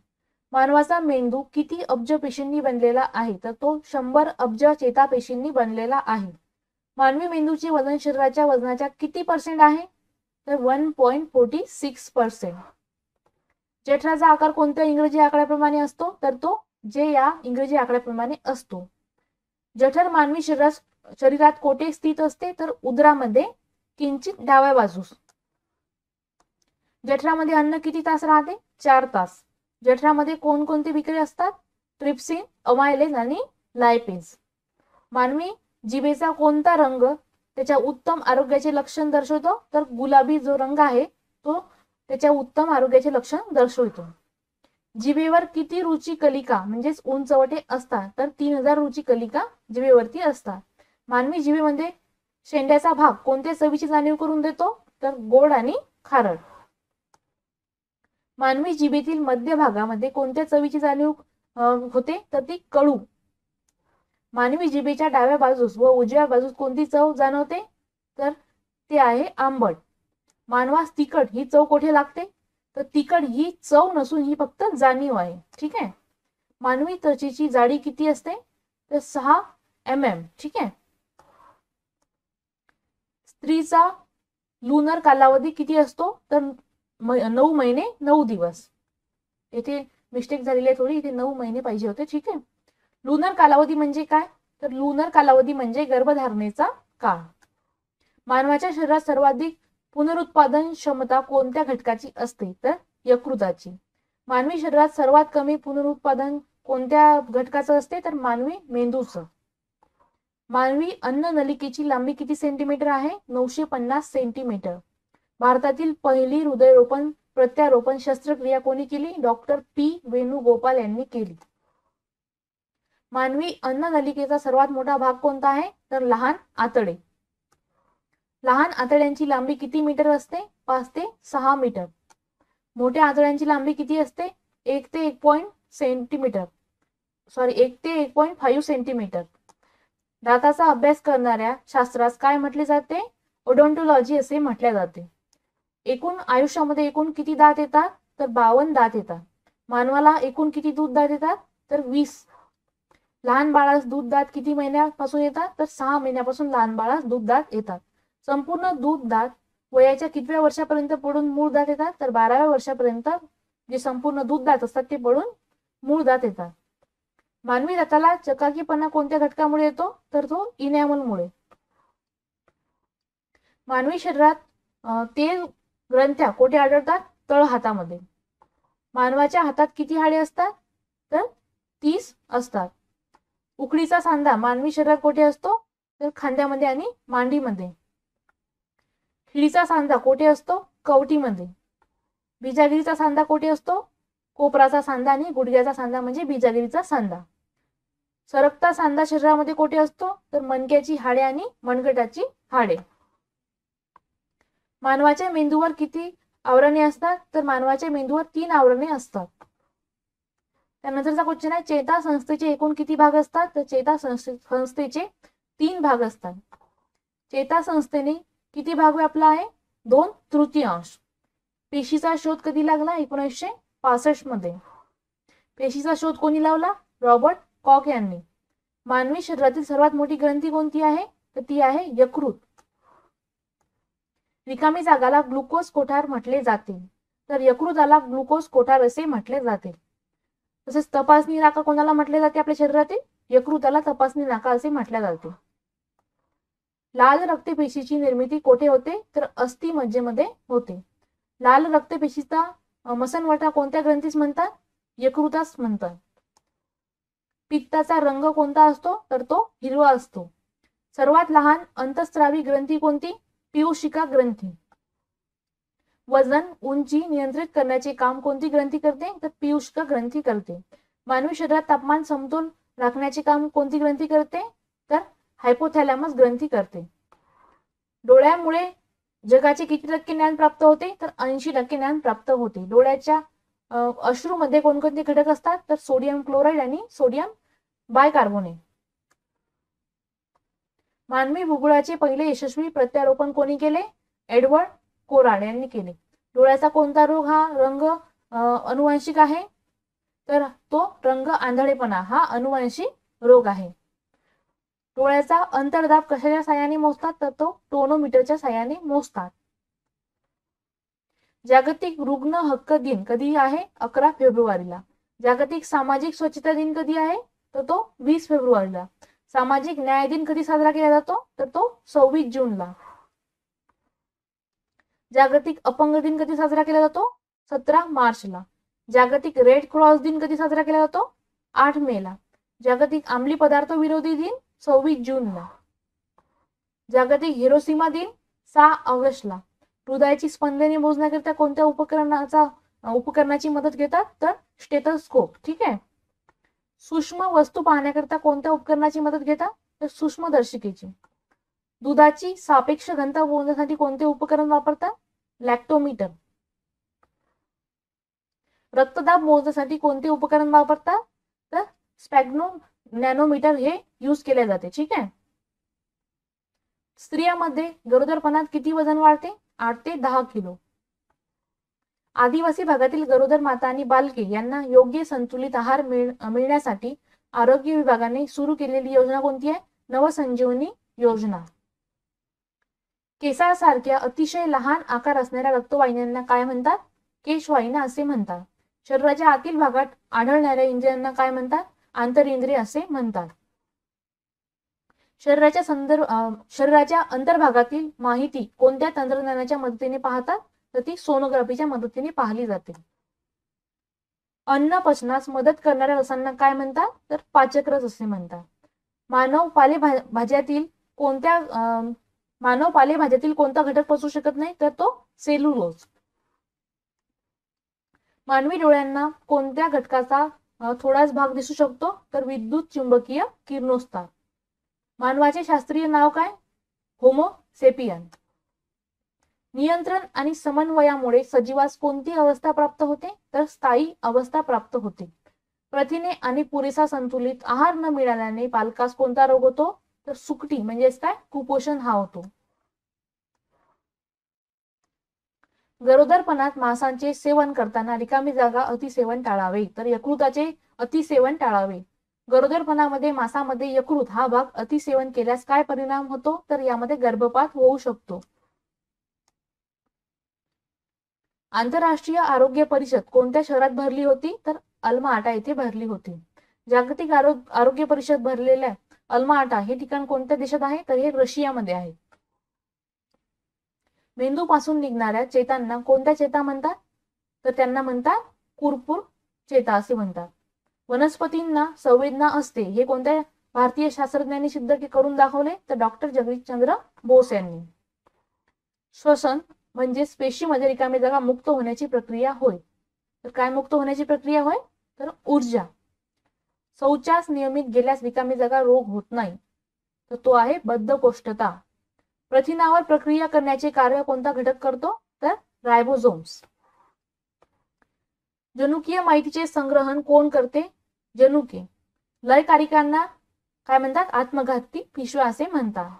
मानवाचा मेंदू किती अब्ज पेशींनी बनलेला आहे? तर तो 100 अब्ज चेतापेशींनी बनलेला आहे. मानवी मेंदूचे वजन शरीराच्या वजनाच्या किती % आहे? तर 1.46%. जठराचा आकार कोणत्या इंग्रजी आकड्याप्रमाणे असतो? तर तो जे या इंग्रजी आकड्याप्रमाणे असतो. जठर मानवी शरीरात कोठे स्थित असते? तर उदरामध्ये किंचित डाव्या बाजूस. जठरामध्ये अन्न किती तास राहते? 4 तास. जठरामध्ये कोणकोणते विक्रिय असतात? ट्रिप्सिन, अमायलेज आणि लायपेज. मानवी जिभेचा कोणता रंग त्याच्या उत्तम आरोग्याचे लक्षण दर्शवतो? तर गुलाबी जो रंग आहे तो त्याच्या उत्तम आरोग्याचे लक्षण दर्शवतो. जिभेवर किती रुची कलिका म्हणजेच उंचवटे असतात? तर 3000 रुची कलिका जिभेवरती असतात. मानवी जिभेमध्ये शेंड्याचा भाग कोणत्या चवीची जाणीव करून देतो? तर गोड आणि खारट. मानवी जिभेतील मध्य भागामध्ये कोणत्या चवीची जाणीव होते? तर ती कडू. मानवी जिभेच्या डाव्या बाजूस व उजव्या बाजूस कोणती चव जाणवते? तर ते आहे आंबट. मानवास तिखट ही चव कोठे लागते? तर तिखट ही चव नसून ही फक्त जाणीव आहे. ठीक आहे. मानवी त्वचेची जाडी किती असते? तर 6 mm. ठीक आहे. स्त्रीचा लुनर कालावधी किती असतो? तर 9 महिने 9 दिवस. येथे मिस्टेक झालेली आहे थोडी, इथे 9 महिने पाहिजे होते. ठीक आहे. लुनर कालावधी म्हणजे काय? तर लुनर कालावधी म्हणजे गर्भधारणेचा काळ. मानवाच्या शरीरात सर्वाधिक पुनरुत्पादन क्षमता कोणत्या घटकाची असते? तर यकृताची. मानवी शरीरात सर्वात कमी पुनरुत्पादन कोणत्या घटकाचं असते, तर मानवी मेंदूचं. मानवी अन्न नलिकेची लांबी किती सेंटीमीटर आहे? 950 सेंटीमीटर. भारतातील पहिली हृदयरोपण प्रत्यारोपण शस्त्रक्रिया कोणी केली? डॉक्टर पी वेणुगोपाल यांनी केली. मानवी अन्न नलिकेचा सर्वात मोठा भाग कोणता आहे? तर लहान आतडे. लहान आतड्यांची लांबी किती मीटर असते? 5 ते 6 मीटर. मोठ्या आतड्यांची लांबी किती असते? 1 ते 1 सेंटीमीटर 1 ते 1.5 सेंटीमीटर. दाताचा अभ्यास करणाऱ्या शास्त्रास काय म्हटले जाते? ओडोंटोलॉजी असे म्हटले जाते. एकूण आयुष्यामध्ये एकूण किती दात येतात? तर 52 दात येतात. मानवाला एकूण किती दूध दात येतात? तर 20. लहान बाळास दूध दात किती महिन्यापासून येतात? तर 6 महिन्यापासून लहान बाळास दूध दात येतात. संपूर्ण दूध दात वयाच्या कितव्या वर्षापर्यंत पडून मूळ दात येतात? तर 12व्या वर्षापर्यंत जे संपूर्ण दूध दात असतात ते पडून मूळ दात येतात. मानवी दाताला चकाकीपणा कोणत्या घटकामुळे येतो? तर तो इनॅमलमुळे. मानवी शरीरात तेल ग्रंथ्या कोठे आढळतात? तळ हातामध्ये. मानवाच्या हातात किती हाडे असतात? तर 30 असतात. उकडीचा सांधा मानवी शरीरात कोठे असतो? तर खांद्यामध्ये आणि मांडीमध्ये. खिळीचा सांधा कोठे असतो? कवटीमध्ये. बिजागिरीचा सांधा कोठे असतो? कोपराचा सांधा आणि गुडघ्याचा सांधा म्हणजे बिजागिरीचा सांधा. सरकता सांधा शरीरामध्ये कोठे असतो? तर मणक्याची हाडे आणि मनगटाची हाडे. मानवाच्या मेंदूवर किती आवरणे असतात? तर मानवाच्या मेंदूवर 3 आवरणे असतात. त्यानंतरचा क्वेश्चन आहे, चेता संस्थेचे एकूण किती भाग असतात? तर चेता संस्थेचे 3 भाग असतात. चेता संस्थेने किती भाग व्यापला आहे? 2/3. पेशीचा शोध कधी लागला? 1965 मध्ये. पेशीचा शोध कोणी लावला? रॉबर्ट कॉक यांनी. मानवी शरीरातील सर्वात मोठी ग्रंथी कोणती आहे? तर ती आहे यकृत. रिकामी जागाला ग्लुकोज कोठार म्हटले जाते. तर यकृताला ग्लुकोज कोठार असे म्हटले जाते. तसेच तपासणी नाका कोणाला म्हटले जाते आपल्या शरीरातील? यकृताला तपासणी नाका असे म्हटले जाते. लाल रक्तपेशीची निर्मिती कोठे होते? तर अस्थि मज्जेमध्ये होते. लाल रक्तपेशीचा मसनवटा कोणत्या ग्रंथीस म्हणतात? यकृतास म्हणतात. पित्ताचा रंग कोणता असतो? तर तो हिरवा असतो. सर्वात लहान अंतःस्रावी ग्रंथी कोणती? पीयूषिका ग्रंथी. वजन उंची नियंत्रित करण्याचे काम कोणती ग्रंथी करते? तर पीयूषिका ग्रंथी करते. मानवी शरीरात तापमान समतोल राखण्याचे काम कोणती ग्रंथी करते? तर हायपोथॅलॅमस ग्रंथी करते. डोळ्यामुळे जगाचे किती टक्के ज्ञान प्राप्त होते? तर 80% ज्ञान प्राप्त होते. डोळ्याच्या अश्रूमध्ये कोणकोणते घटक असतात? तर सोडियम क्लोराईड आणि सोडियम बायकार्बोनेट. मानवी बुबुळाचे पहिले यशस्वी प्रत्यारोपण कोणी केले? एडवर्ड कोराड यांनी केले. डोळ्याचा कोणता रोग हा रंग अनुवांशिक आहे? तर तो रंग आंधळेपणा हा अनुवांशिक रोग आहे. डोळ्याचा अंतर्दाब कशाच्या साहाय्याने मोजतात? तर तो टोनोमीटरच्या साहाय्याने मोजतात. जागतिक रुग्ण हक्क दिन कधी आहे? 11 फेब्रुवारीला. जागतिक सामाजिक स्वच्छता दिन कधी आहे? तर तो 20 फेब्रुवारीला. सामाजिक न्याय दिन कधी साजरा केला जातो? तर तो 26 जूनला. जागतिक अपंग दिन कधी साजरा केला जातो? 17 मार्चला. जागतिक रेड क्रॉस दिन कधी साजरा केला जातो? 8 मेला. जागतिक अंमली पदार्थ विरोधी दिन 26 जूनला. जागतिक हिरोशिमा दिन 6 ऑगस्टला. हृदयाची स्पंदने मोजण्याकरिता कोणत्या उपकरणाची मदत घेतात? तर स्टेथोस्कोप. ठीक आहे. सूक्ष्म वस्तू पाहण्याकरिता कोणत्या उपकरणाची मदत घेतात? तर सूक्ष्मदर्शिकेची. दुधाची सापेक्ष घनता मोजण्यासाठी कोणते उपकरण वापरतात? लॅक्टोमीटर. रक्तदाब मोजण्यासाठी कोणते उपकरण वापरतात? तर स्पॅग्नो नॅनोमीटर हे यूज केले जाते. ठीक आहे. स्त्रियांमध्ये गरोदरपणात किती वजन वाढते? 8 ते 10 किलो. आदिवासी भागातील गरोदर माता आणि बालके यांना योग्य संतुलित आहार मिळण्यासाठी आरोग्य विभागाने सुरू केलेली योजना कोणती आहे? नवसंजीवनी योजना. केसासारख्या अतिशय लहान आकार असणाऱ्या रक्तवाहिन्यांना काय म्हणतात? केशवाहिन्या असे म्हणतात. शरीराच्या आतील भागात आढळणाऱ्या इंद्रियांना काय म्हणतात? आंतरिंद्रिय असे म्हणतात. शरीराच्या अंतर्भागातील माहिती कोणत्या तंत्रज्ञानाच्या मदतीने पाहतात? तर ती सोनोग्राफीच्या मदतीने पाहिली जाते. अन्न पचनास मदत करणाऱ्या रसांना काय म्हणतात, तर पाचक रस असे म्हणतात. मानव पालेभाज्यातील कोणत्या मानव पालेभाज्यातील कोणता घटक पचवू शकत नाही, तर तो सेल्युलोज. मानवी डोळ्यांना कोणत्या घटकाचा थोडाच भाग दिसू शकतो, तर विद्युत चुंबकीय किरणोत्सार. मानवाचे शास्त्रीय नाव काय, होमो सेपियन. नियंत्रण आणि समन्वयामुळे सजीवास कोणती अवस्था प्राप्त होते, तर स्थायी अवस्था प्राप्त होते. प्रथिने आणि पुरेसा संतुलित आहार न मिळाल्याने बालकास कोणता रोग होतो, तर सुकटी म्हणजेच काय, कुपोषण हा होतो. गरोदरपणात मांसाचे सेवन करताना रिकामी जागा अतिसेवन टाळावे, तर यकृताचे अतिसेवन टाळावे. गरोदरपणामध्ये मांसामध्ये यकृत हा भाग अतिसेवन केल्यास काय परिणाम होतो, तर यामध्ये गर्भपात होऊ शकतो. आंतरराष्ट्रीय आरोग्य परिषद कोणत्या शहरात भरली होती, तर अल्मा-आटा येथे भरली होती. जागतिक आरोग्य परिषद भरलेल्या अल्मा-आटा हे ठिकाण कोणत्या देशात आहे, तर हे रशियामध्ये आहे. मेंदूपासून निघणाऱ्या चेतांना कोणत्या चेता म्हणतात, तर त्यांना म्हणतात कुरपूर चेता असे म्हणतात. वनस्पतींना संवेदना असते हे कोणत्या भारतीय शास्त्रज्ञांनी सिद्ध करून दाखवले, तर डॉक्टर जगदीशचंद्र बोस यांनी. श्वसन म्हणजे पेशीमध्ये रिकामी जागा मुक्त होण्याची प्रक्रिया होय. तर काय मुक्त होण्याची प्रक्रिया होय, तर ऊर्जा. शौचास नियमित गेल्यास रिकामी जागा रोग होत नाही, तर तो आहे बद्धकोष्ठता. प्रथिनावर प्रक्रिया करण्याचे कार्य कोणता घटक करतो, तर रायबोझोम्स. जनुकीय माहितीचे संग्रहण कोण करते, जनुके. लयकारिकांना काय म्हणतात, आत्मघाती पिशव्या असे म्हणतात.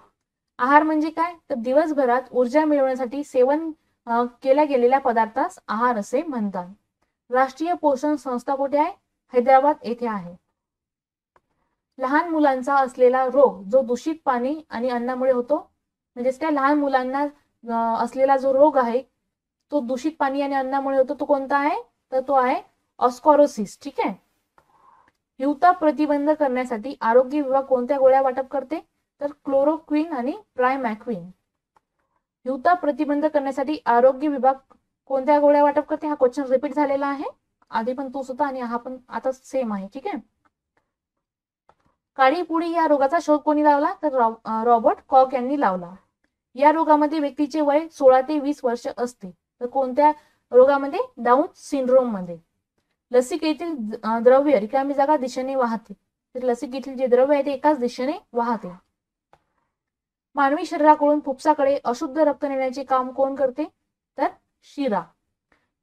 आहार म्हणजे काय, तर दिवसभरात ऊर्जा मिळवण्यासाठी सेवन केल्या गेलेल्या पदार्थास आहार असे म्हणतात. राष्ट्रीय पोषण संस्था कुठे आहे, हैदराबाद येथे आहे. लहान मुलांचा असलेला रोग जो दूषित पाणी आणि अन्नामुळे होतो, म्हणजेच त्या लहान मुलांना असलेला जो रोग आहे तो दूषित पाणी आणि अन्नामुळे होतो, तो कोणता आहे, तर तो आहे ऑस्कॉरोसिस. ठीक आहे. हिवताप प्रतिबंध करण्यासाठी आरोग्य विभाग कोणत्या गोळ्या वाटप करते, तर क्लोरोक्विन आणि ट्रायमॅक्विन. हिवताप प्रतिबंध करण्यासाठी आरोग्य विभाग कोणत्या गोळ्या वाटप करते, हा क्वेश्चन रिपीट झालेला आहे, आधी पण तोच होता आणि हा पण आता सेम आहे. ठीक आहे. काळी पुडी या रोगाचा शोध कोणी लावला, तर रॉबर्ट कॉक यांनी लावला. या रोगामध्ये व्यक्तीचे वय 16 ते 20 वर्ष असते. तर कोणत्या रोगामध्ये, डाऊन सिंड्रोम मध्ये. लसिकेतील द्रव्य रिकामी जागा दिशेने वाहते, तर लसिकेतील जे द्रव्य आहे ते एकाच दिशेने वाहते. मानवी शरीराकडून फुफ्साकडे अशुद्ध रक्त नेण्याचे काम कोण करते, तर शिरा.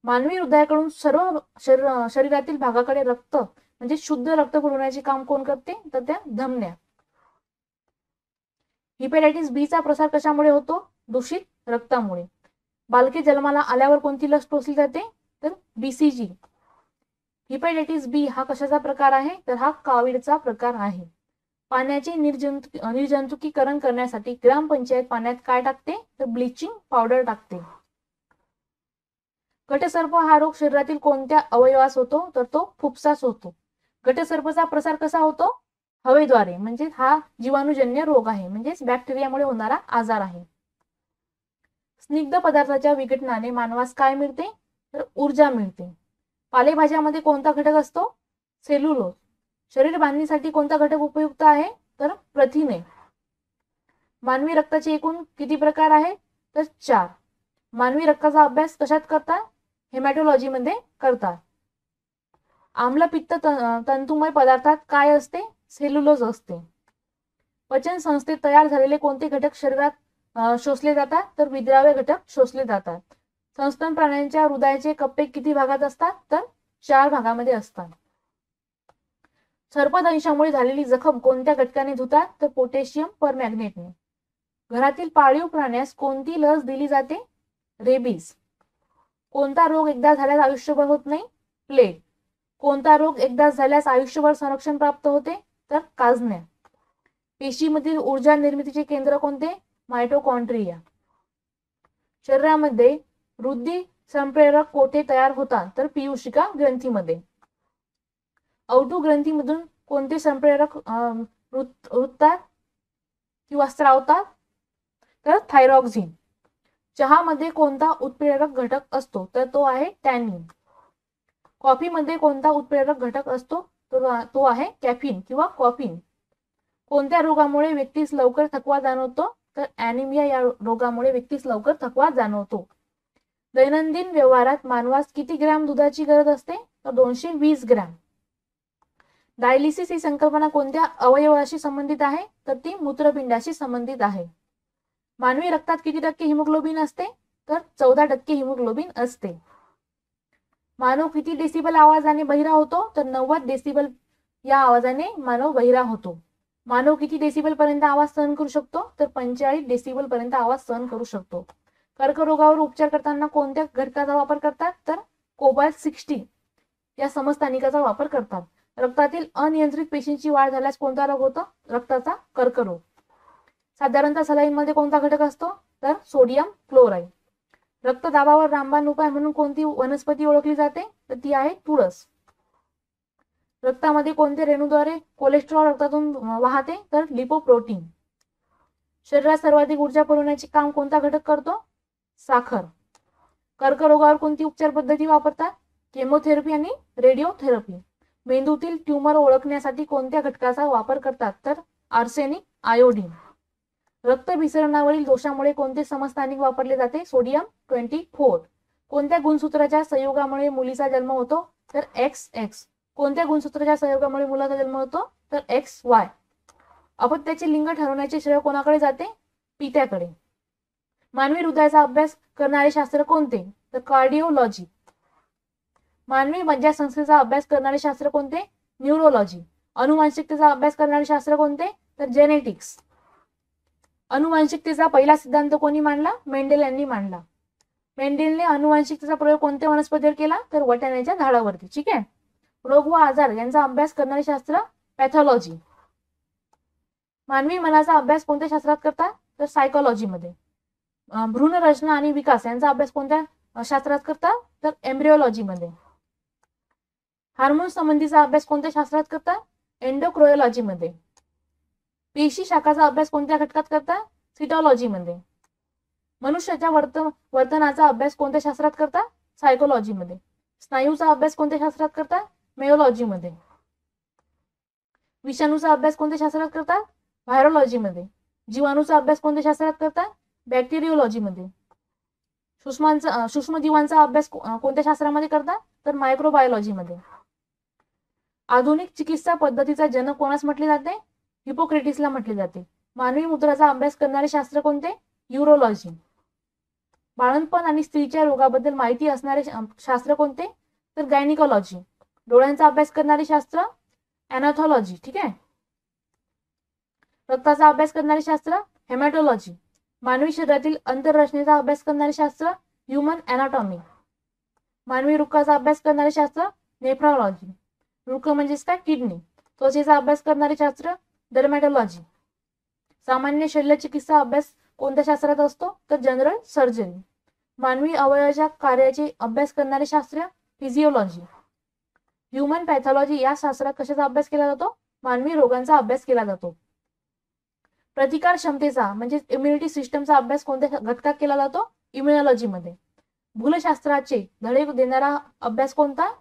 मानवी हृदयाकडून सर्व शरीरातील भागाकडे रक्त म्हणजे शुद्ध रक्त पुरवण्याचे काम कोण करते, तर त्या धमन्या. हिपॅटायटिस बी चा प्रसार कशामुळे होतो, दूषित रक्तामुळे. बालके जन्माला आल्यावर कोणती लस टोचली जाते, तर BCG. हिपॅटायटिस बी हा कशाचा प्रकार आहे, तर हा कावीडचा प्रकार आहे. पाण्याचे निर्जंतुकीकरण करण्यासाठी ग्रामपंचायत पाण्यात काय टाकते, तर ब्लिचिंग पावडर टाकते. घटसर्प हा रोग शरीरातील कोणत्या अवयवास होतो, तर तो फुफ्सास होतो. घटसर्पचा प्रसार कसा होतो, हवेद्वारे, म्हणजे हा जीवाणूजन्य रोग आहे, म्हणजेच बॅक्टेरियामुळे होणारा आजार आहे. स्निग्ध पदार्थाच्या विघटनाने मानवास काय मिळते, तर ऊर्जा मिळते. पालेभाज्यामध्ये कोणता घटक असतो, सेल्युलोज. शरीर बांधणीसाठी कोणता घटक उपयुक्त आहे, तर प्रथिने. मानवी रक्ताचे एकूण किती प्रकार आहे, तर 4. मानवी रक्ताचा अभ्यास कशात करतात, हेमॅटोलॉजी मध्ये करतात. आम्लपित्त तंतुमय पदार्थात काय असते, सेल्युलोज असते. पचन संस्थेत तयार झालेले कोणते घटक शरीरात शोषले जातात, तर विद्राव्य घटक शोषले जातात. सस्तन प्राण्यांच्या हृदयाचे कप्पे किती भागात असतात, तर 4 भागामध्ये असतात. सर्पदंशामुळे झालेली जखम कोणत्या घटकाने धुतात, तर पोटॅशियम परमॅग्नेटने. घरातील पाळीव प्राण्यास कोणती लस दिली जाते, रेबीज. कोणता रोग एकदा झाल्यास आयुष्यभर होत नाही, प्लेग. कोणता रोग एकदा झाल्यास आयुष्यभर संरक्षण प्राप्त होते, तर काजण्या. पेशीमधील ऊर्जा निर्मितीचे केंद्र कोणते, मायटोकॉन्ड्रिया. शरीरामध्ये वृद्धी संप्रेरक कोठे तयार होतात, तर पीयूषिका ग्रंथीमध्ये. अवटु ग्रंथीमधून कोणते संप्रेरक रुततात किंवा स्त्रावतात, तर थायरॉक्सिन. चहामध्ये कोणता उत्प्रेरक घटक असतो, तर तो आहे टॅनिन. कॉफीमध्ये कोणता उत्प्रेरक घटक असतो? तो आहे कॅफीन किंवा कॉफीन. कोणत्या रोगामुळे व्यक्तीस लवकर थकवा जाणवतो? तर ॲनिमिया या रोगामुळे व्यक्तीस लवकर थकवा जाणवतो. दैनंदिन व्यवहारात मानवास किती ग्रॅम दुधाची गरज असते? तर 220 ग्रॅम. डायलिसिस ही संकल्पना कोणत्या अवयवाशी संबंधित आहे? तर ती मूत्रपिंडाशी संबंधित आहे. मानवी रक्तात किती टक्के हिमोग्लोबिन असते? तर 14% हिमोग्लोबिन असते. मानव किती डेसिबल आवाजाने बहिरा होतो? तर 90 डेसिबल या आवाजाने मानव बहिरा होतो. मानव किती डेसिबल पर्यंत आवाज सहन करू शकतो? तर 45 डेसिबल पर्यंत आवाज सहन करू शकतो. कर्करोगावर उपचार करताना कोणत्या घटकाचा वापर करतात? तर कोबाल्ट 60 या समस्थानिकाचा वापर करतात. रक्तातील अनियंत्रित पेशींची वाढ झाल्यास कोणता रोग होतो? रक्ताचा कर्करोग. साधारणतः सलाईनमध्ये कोणता घटक असतो? तर सोडियम क्लोराईड. रक्तदाबावर रामबाण उपाय म्हणून कोणती वनस्पती ओळखली जाते? तर ती आहे तुळस. रक्तामध्ये कोणत्या रेणूद्वारे कोलेस्ट्रॉल रक्तातून वाहते? तर लिपोप्रोटीन. शरीरात सर्वाधिक ऊर्जा पुरवण्याचे काम कोणता घटक करतो? साखर. कर्करोगावर कोणती उपचार पद्धती वापरतात? केमोथेरपी आणि रेडिओथेरपी. मेंदूतील ट्यूमर ओळखण्यासाठी कोणत्या घटकाचा वापर करतात? तर आर्सेनिक आयोडीन. रक्तभिसरणावरील दोषामुळे कोणते समस्थानिक वापरले जाते? सोडियम 24. कोणत्या गुणसूत्राच्या संयोगामुळे मुलीचा जन्म होतो? तर XX. कोणत्या गुणसूत्राच्या संयोगामुळे मुलाचा जन्म होतो? तर XY. अपत्याचे लिंग ठरवण्याचे श्रेय कोणाकडे जाते? पित्याकडे. मानवी हृदयाचा अभ्यास करणारे शास्त्र कोणते? तर कार्डिओलॉजी. मानवी मज्जासंस्थेचा अभ्यास करणारे शास्त्र कोणते? न्यूरोलॉजी. अनुवांशिकतेचा अभ्यास करणारे शास्त्र कोणते? तर जेनेटिक्स. अनुवांशिकतेचा पहिला सिद्धांत कोणी मांडला? मेंडेल यांनी मांडला. मेंडेलने अनुवांशिकतेचा प्रयोग कोणत्या वनस्पतीवर केला? तर वाटाण्याच्या झाडावरती. ठीक आहे. रोग व आजार यांचा अभ्यास करणारे शास्त्र पॅथॉलॉजी. मानवी मनाचा अभ्यास कोणत्या शास्त्रात करतात? तर सायकोलॉजीमध्ये. भ्रूण रचना आणि विकास यांचा अभ्यास कोणत्या शास्त्रात करतात? तर एम्ब्रिओलॉजीमध्ये. हार्मोन संबंधीचा अभ्यास कोणत्या शास्त्रात करतात? एंडोक्रोलॉजीमध्ये. पेशी शाखाचा अभ्यास कोणत्या घटकात करतात? सिटॉलॉजीमध्ये. मनुष्याच्या वर्तनाचा अभ्यास कोणत्या शास्त्रात करतात? सायकोलॉजीमध्ये. स्नायूचा अभ्यास कोणत्या शास्त्रात करतात? मेओलॉजीमध्ये. विषाणूचा अभ्यास कोणत्या शास्त्रात करतात? व्हायरोलॉजीमध्ये. जीवाणूचा अभ्यास कोणत्या शास्त्रात करतात? बॅक्टेरिओलॉजीमध्ये. सूक्ष्मजीवांचा अभ्यास कोणत्या शास्त्रामध्ये करतात? तर मायक्रोबायोलॉजीमध्ये. आधुनिक चिकित्सा पद्धतीचा जनक कोणास म्हटले जाते? हिपोक्रेटिसला म्हटले जाते. मानवी मूत्राचा अभ्यास करणारे शास्त्र कोणते? युरोलॉजी. बाळंतपण आणि स्त्रीच्या रोगाबद्दल माहिती असणारे शास्त्र कोणते? तर गायनिकॉलॉजी. डोळ्यांचा अभ्यास करणारे शास्त्र ॲनाथॉलॉजी. ठीक आहे. रक्ताचा अभ्यास करणारे शास्त्र हेमॅटोलॉजी. मानवी शरीरातील अंतररचनेचा अभ्यास करणारे शास्त्र ह्युमन ॲनाटॉमी. मानवी वृक्काचा अभ्यास करणारे शास्त्र नेफ्रॉलॉजी. वृक्क म्हणजेच काय? किडनी. त्वचेचा अभ्यास करणारे शास्त्र डर्मॅटोलॉजी. सामान्य शल्यचिकित्सा अभ्यास कोणत्या शास्त्रात असतो? तर जनरल सर्जरी. मानवी अवयवाच्या कार्याचे अभ्यास करणारे शास्त्र फिजिओलॉजी. ह्युमन पॅथॉलॉजी या शास्त्रात कशाचा अभ्यास केला जातो? मानवी रोगांचा अभ्यास केला जातो. प्रतिकार क्षमतेचा म्हणजे इम्युनिटी सिस्टमचा अभ्यास कोणत्या घटकात केला जातो? इम्युनॉलॉजीमध्ये. भूलशास्त्राचे धडे देणारा अभ्यास कोणता?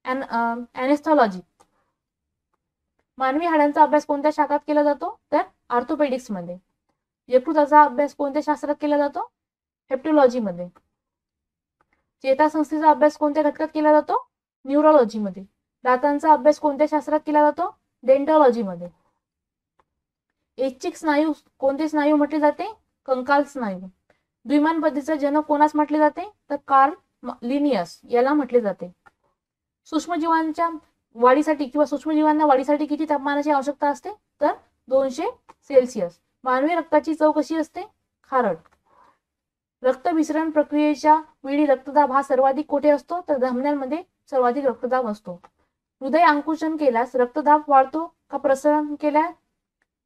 ॲनेस्थॉलॉजी. मानवी हाडांचा अभ्यास कोणत्या शाखात केला जातो? तर ऑर्थोपेडिक्स मध्ये. यकृताचा अभ्यास कोणत्या शास्त्रात केला जातो? हेप्टोलॉजीमध्ये. चेतासंस्थेचा अभ्यास कोणत्या घटकात केला जातो? न्यूरोलॉजीमध्ये. दातांचा अभ्यास कोणत्या शास्त्रात केला जातो? डेंटॉलॉजीमध्ये. ऐच्छिक स्नायू कोणते स्नायू म्हटले जाते? कंकाल स्नायू. द्विमान पद्धतीचा जनक कोणास म्हटले जाते? तर कार्ल लिनियस याला म्हटले जाते. सूक्ष्मजीवांच्या वाढीसाठी किंवा सूक्ष्मजीवांना वाढीसाठी किती तापमानाची आवश्यकता असते? तर 200 सेल्सिअस. मानवी रक्ताची चव कशी असते? खारट. रक्तभिसरण प्रक्रियेच्या वेळी रक्तदाब हा सर्वाधिक कुठे असतो? तर धमन्यांमध्ये सर्वाधिक रक्तदाब असतो. हृदय आंकुचन केल्यास रक्तदाब वाढतो का प्रसरण केल्यास?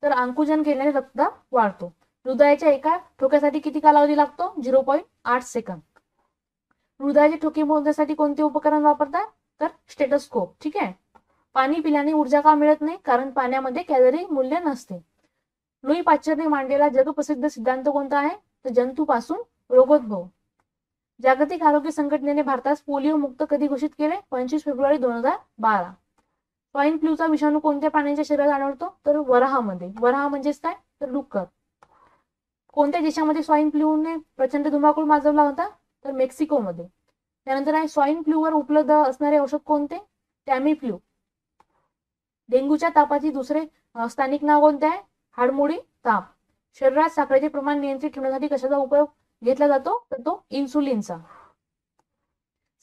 तर आंकुचन केल्याने रक्तदाब वाढतो. हृदयाच्या एका ठोक्यासाठी किती कालावधी लागतो? 0.8 सेकंद. हृदयाचे ठोके मोजण्यासाठी कोणते उपकरण वापरतात? तर स्टेटोस्कोप. ठीक आहे. पाणी पिल्याने ऊर्जा का मिळत नाही? कारण पाण्यामध्ये कॅलरी मूल्य नसते. लुई पाश्चरने मांडलेला जगप्रसिद्ध सिद्धांत कोणता आहे? तर जंतूपासून रोगोद्भव. जागतिक आरोग्य संघटनेने भारतास पोलिओ मुक्त कधी घोषित केले? 25 फेब्रुवारी 2012. स्वाईन फ्लूचा विषाणू कोणत्या प्राण्यांच्या शरीरात आढळतो? तर वराहामध्ये. वराह म्हणजेच काय? तर डुक्कर. कोणत्या देशामध्ये स्वाईन फ्लूने प्रचंड धुमाकूळ माजवला होता? तर मेक्सिकोमध्ये. त्यानंतर आहे स्वाईन फ्लूवर उपलब्ध असणारे औषध कोणते? टॅमीफ्लू. डेंग्यूच्या तापाची दुसरे स्थानिक नाव कोणते आहे? हाडमोडी ताप. शरीरात साखरेचे प्रमाण नियंत्रित ठेवण्यासाठी कशाचा उपयोग घेतला जातो? तर तो इन्सुलिनचा.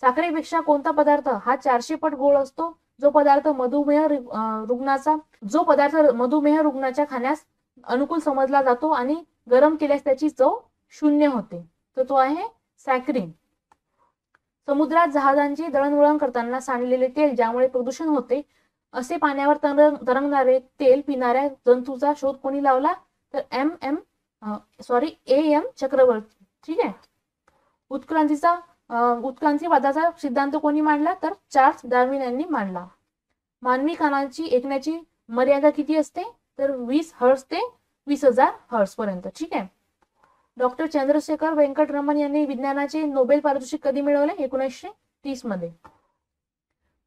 साखरेपेक्षा कोणता पदार्थ हा 400 पट गोड असतो? जो पदार्थ मधुमेह रुग्णाच्या खाण्यास अनुकूल समजला जातो आणि गरम केल्यास त्याची चव 0 होते, तर तो आहे सॅकरिन. समुद्रात जहाजांची दळणवळण करताना सांडलेले तेल ज्यामुळे प्रदूषण होते असे पाण्यावर तरंगणारे तेल पिणाऱ्या जंतूचा शोध कोणी लावला? तर AM चक्रवर्ती. ठीक आहे. उत्क्रांतीवादाचा सिद्धांत कोणी मांडला? तर चार्ल्स डार्विन यांनी मांडला. मानवी कानाची ऐकण्याची मर्यादा किती असते? तर 20 हर्ट्ज ते 20,000 हर्ट्ज पर्यंत. ठीक आहे. डॉक्टर चंद्रशेखर वेंकटरमण यांनी विज्ञानाचे नोबेल पारितोषिक कधी मिळवले? 1930 मध्ये.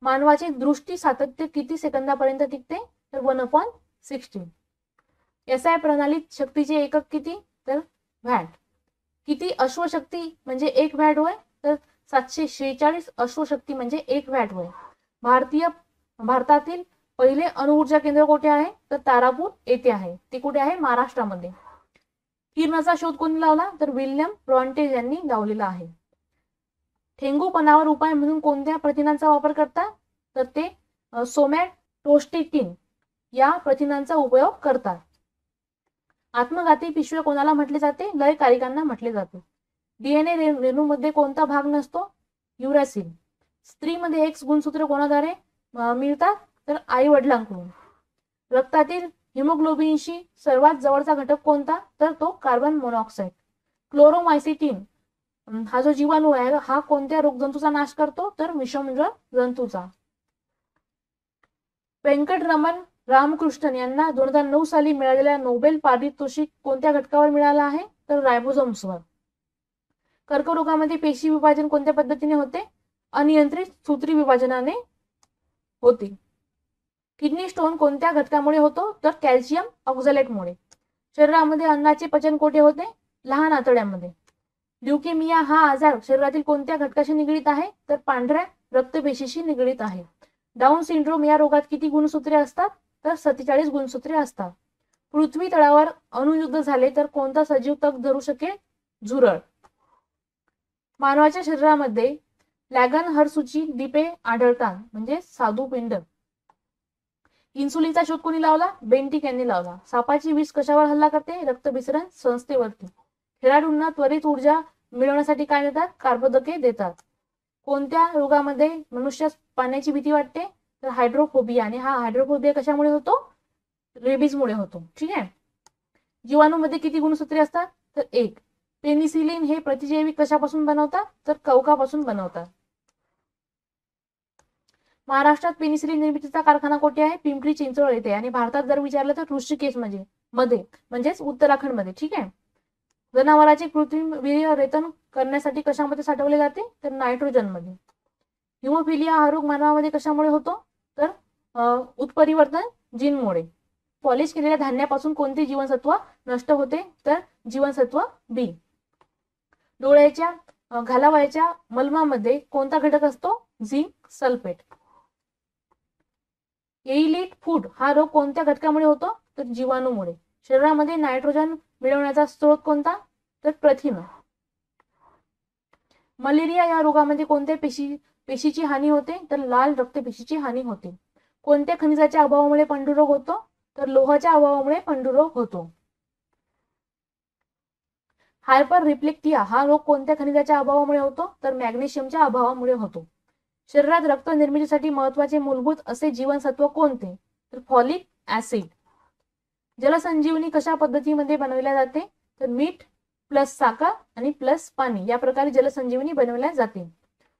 मानवाचे दृष्टी सातत्य किती सेकंदापर्यंत टिकते? तर 1/16. SI प्रणालीत शक्तीचे एकक किती? तर वॅट. किती अश्वशक्ती म्हणजे 1 वॅट होय? तर 746 अश्वशक्ती म्हणजे 1 वॅट होय. भारतातील पहिले अणुऊर्जा केंद्र कुठे आहे? तर तारापूर येथे आहे. ते कुठे आहे? महाराष्ट्रामध्ये. किरणाचा शोध कोणी लावला? तर विल्यम ब्रॉन्टे यांनी लावलेला आहे. ठेंगूपणावर उपाय म्हणून कोणत्या प्रथिनांचा वापर करतात? तर ते सोमॅटोस्टेटिन या प्रथिनांचा उपयोग करतात. आत्मघाती पिशव्या कोणाला म्हटले जाते? लयकारिकांना म्हटले जाते. DNA रेणूमध्ये कोणता भाग नसतो? युरॅसिल. स्त्रीमध्ये X गुणसूत्र कोणाद्वारे मिळतात? तर आई वडिलांकडून. रक्तातील हिमोग्लोबिनशी सर्वात जवळचा घटक कोणता? तर तो कार्बन मोनॉक्साईड. क्लोरोमायसिटिन हा जो जीवाणू आहे हा कोणत्या रोगजंतूचा नाश करतो? तर विषमज्वर जंतूचा. वेंकटरमण रामकृष्णन यांना 2009 साली मिळालेल्या नोबेल पारितोषिक कोणत्या घटकावर मिळाला आहे? तर रायबोझोम्सवर. कर्करोगामध्ये पेशी विभाजन कोणत्या पद्धतीने होते? अनियंत्रित सूत्री विभाजनाने होते. किडनी स्टोन कोणत्या घटकामुळे होतो? तर कॅल्शियम ऑक्झॅलेटमुळे. शरीरामध्ये अन्नाचे पचन कोठे होते? लहान आतड्यामध्ये. ल्युकेमिया हा आजार शरीरातील कोणत्या घटकाशी निगडीत आहे? तर पांढऱ्या रक्तपेशीशी निगडीत आहे. डाऊन सिंड्रोम या रोगात किती गुणसूत्रे असतात? तर 47 गुणसूत्रे असतात. पृथ्वी तळावर अणुयुद्ध झाले तर कोणता सजीव तग धरू शकेल? झुरळ. मानवाच्या शरीरामध्ये लॅगनहर्सूची लिपे आढळतात म्हणजे स्वादुपिंड. इन्सुलिनचा शोध कोणी लावला? बेंटिक यांनी लावला. सापाची विष कशावर हल्ला करते? रक्तभिसरण संस्थेवरती. खेळाडूंना त्वरित ऊर्जा मिळवण्यासाठी काय देतात? कार्बोदके देतात. कोणत्या रोगामध्ये मनुष्यास पाण्याची भीती वाटते? तर हायड्रोफोबिया. आणि हा हायड्रोफोबिया कशामुळे होतो? रेबीजमुळे होतो. ठीक आहे. जीवाणूमध्ये किती गुणसूत्रे असतात? तर 1. पेनिसिलिन हे प्रतिजैविक कशापासून बनवतात? तर कवकापासून बनवतात. महाराष्ट्रात पेनिसिलिन निर्मितीचा कारखाना कोठे आहे? पिंपरी चिंचवड येथे. आणि भारतात जर विचारलं तर ऋषिकेश मध्ये म्हणजेच उत्तराखंड मध्ये. ठीक आहे. जनावरांचे कृत्रिम वीर्य रेतन करण्यासाठी कशामध्ये साठवले जाते? तर नायट्रोजन मध्ये. हिमोफिलिया हा रोग मानवामध्ये कशामुळे होतो? तर उत्परिवर्तन जीनमुळे. पॉलिश केलेल्या धान्यापासून कोणते जीवनसत्व नष्ट होते? तर जीवनसत्व बी. डोळ्याच्या घालावयाच्या मलमामध्ये कोणता घटक असतो? Zinc sulphate. एइलिट फूड हा रोग कोणत्या घटकामुळे होतो? तर जीवाणूमुळे. शरीरामध्ये नायट्रोजन मिळवण्याचा स्रोत कोणता? तर प्रथिन. मलेरिया या रोगामध्ये कोणत्या पेशीची हानी होते? तर लाल रक्तपेशीची हानी होते. कोणत्या खनिजाच्या अभावामुळे पंडुरोग होतो? तर लोहाच्या अभावामुळे पंडुरोग होतो. हायपर रिफ्लेक्टिया हा रोग कोणत्या खनिजाच्या अभावामुळे होतो? तर मॅग्नेशियमच्या अभावामुळे होतो. शरीरात रक्त निर्मितीसाठी महत्वाचे मूलभूत असे जीवनसत्व कोणते? तर फॉलिक ऍसिड. जलसंजीवनी कशा पद्धतीमध्ये बनवल्या जाते? तर मीठ प्लस साखर आणि प्लस पाणी या प्रकारे जलसंजीवनी बनवल्या जाते.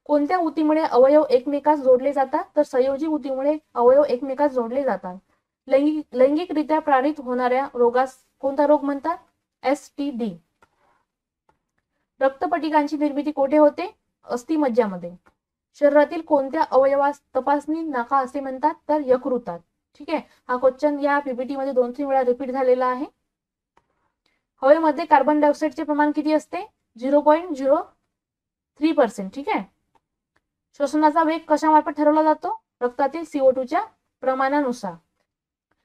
कोणत्या ऊतीमुळे अवयव एकमेकास जोडले जातात? तर संयोजी ऊतीमुळे अवयव एकमेकास जोडले जातात. लैंगिकरित्या प्रेरित होणाऱ्या रोगास कोणता रोग म्हणतात? STD. रक्तपटिकांची निर्मिती कोठे होते? अस्थिमज्जामध्ये. शरीरातील कोणत्या अवयवास तपासणी नाका असे म्हणतात? तर यकृतात. ठीक आहे, हा क्वेश्चन या पीपीटी मध्ये 2-3 वेळा रिपीट झालेला आहे. हवेमध्ये कार्बन डायऑक्साईडचे प्रमाण किती असते? 0.03%. ठीक आहे. श्वसनाचा वेग कशामार्फत ठरवला जातो? रक्तातील CO2च्या प्रमाणानुसार.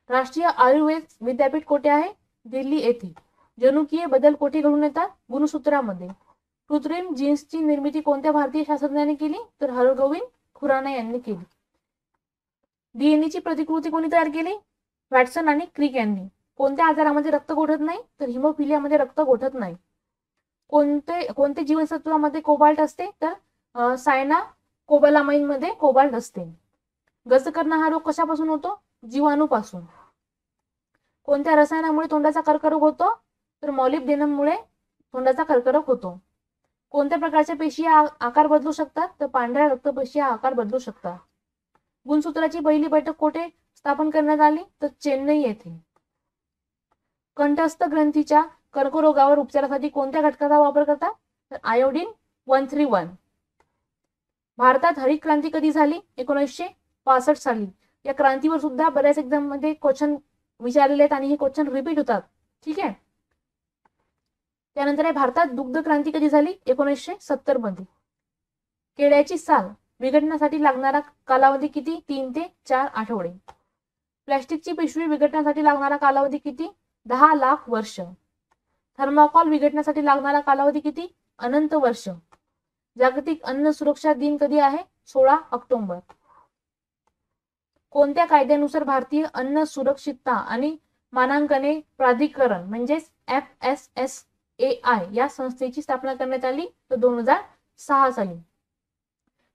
राष्ट्रीय आयुर्वेद विद्यापीठ कोठे आहे? दिल्ली येथे. जनुकीय बदल कोठे घडून येतात? गुणसूत्रामध्ये. कृत्रिम जीन्सची निर्मिती कोणत्या भारतीय शास्त्रज्ञाने केली? तर हरगोविंद खुराना यांनी केली. डीएनएची प्रतिकृती कोणी तयार केली? वॅटसन आणि क्रिक यांनी. कोणत्या आजारामध्ये रक्त गोठत नाही? तर हिमोफिलियामध्ये रक्त गोठत नाही. कोणते जीवनसत्वामध्ये कोबाल्ट असते? तर सायना कोबालामाइन मध्ये कोबाल्ट असते. गजकर्ण हा रोग कशापासून होतो? जीवाणूपासून. कोणत्या रसायनामुळे तोंडाचा कर्करोग होतो? तर मॉलिब्डेनममुळे तोंडाचा कर्करोग होतो. कोणत्या प्रकारच्या पेशी आकार बदलू शकतात? तर पांढऱ्या रक्तपेशी आकार बदलू शकतात. गुणसूत्राची पहिली बैठक कोठे स्थापन करण्यात आली? तर चेन्नई येथे. कंठस्थ ग्रंथीच्या कर्करोगावर उपचारासाठी कोणत्या घटकाचा वापर करतात? तर आयोडीन 131. भारतात हरित क्रांती कधी झाली? 1965 साली. या क्रांतीवर सुद्धा बऱ्याच एक्झाम मध्ये क्वेश्चन विचारलेले आहेत आणि हे क्वेश्चन रिपीट होतात. ठीक आहे. त्यानंतर आहे भारतात दुग्ध क्रांती कधी झाली? 1970 मध्ये. केळ्याची साल विघटण्यासाठी लागणारा कालावधी किती? 3 ते 4 आठवडे. प्लॅस्टिकची पिशवी विघटण्यासाठी लागणारा कालावधी किती? 10 लाख वर्ष. थर्माकोल विघटण्यासाठी लागणारा कालावधी किती? अनंत वर्ष. जागतिक अन्न सुरक्षा दिन कधी आहे? 16 ऑक्टोबर. कोणत्या कायद्यानुसार भारतीय अन्न सुरक्षितता आणि मानांकने प्राधिकरण म्हणजेच FSSAI या संस्थेची स्थापना करण्यात आली? तर 2006 साली.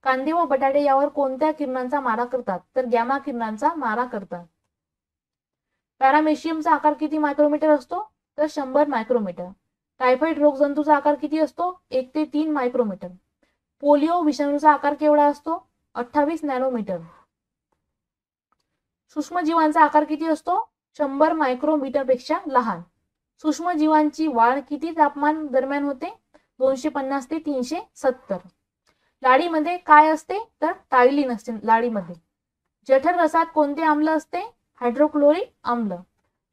कांदे व बटाटे यावर कोणत्या किरणांचा मारा करतात? तर गॅमा किरणांचा मारा करतात. पॅरामेशियमचा आकार किती मायक्रोमीटर असतो? तर 100 मायक्रोमीटर. टायफॉइड रोगजंतूचा आकार किती असतो? 1 ते 3 मायक्रोमीटर. पोलिओ विषाणूचा आकार केवढा असतो? 28 नॅनोमीटर. सूक्ष्मजीवांचा आकार किती असतो? 100 मायक्रोमीटर पेक्षा लहान. सूक्ष्मजीवांची वाढ किती तापमान दरम्यान होते? 250 ते 370. लाडीमध्ये काय असते? तर टायलिन असते लाडीमध्ये. जठर रसात कोणते आम्ल असते? हायड्रोक्लोरिक आम्ल.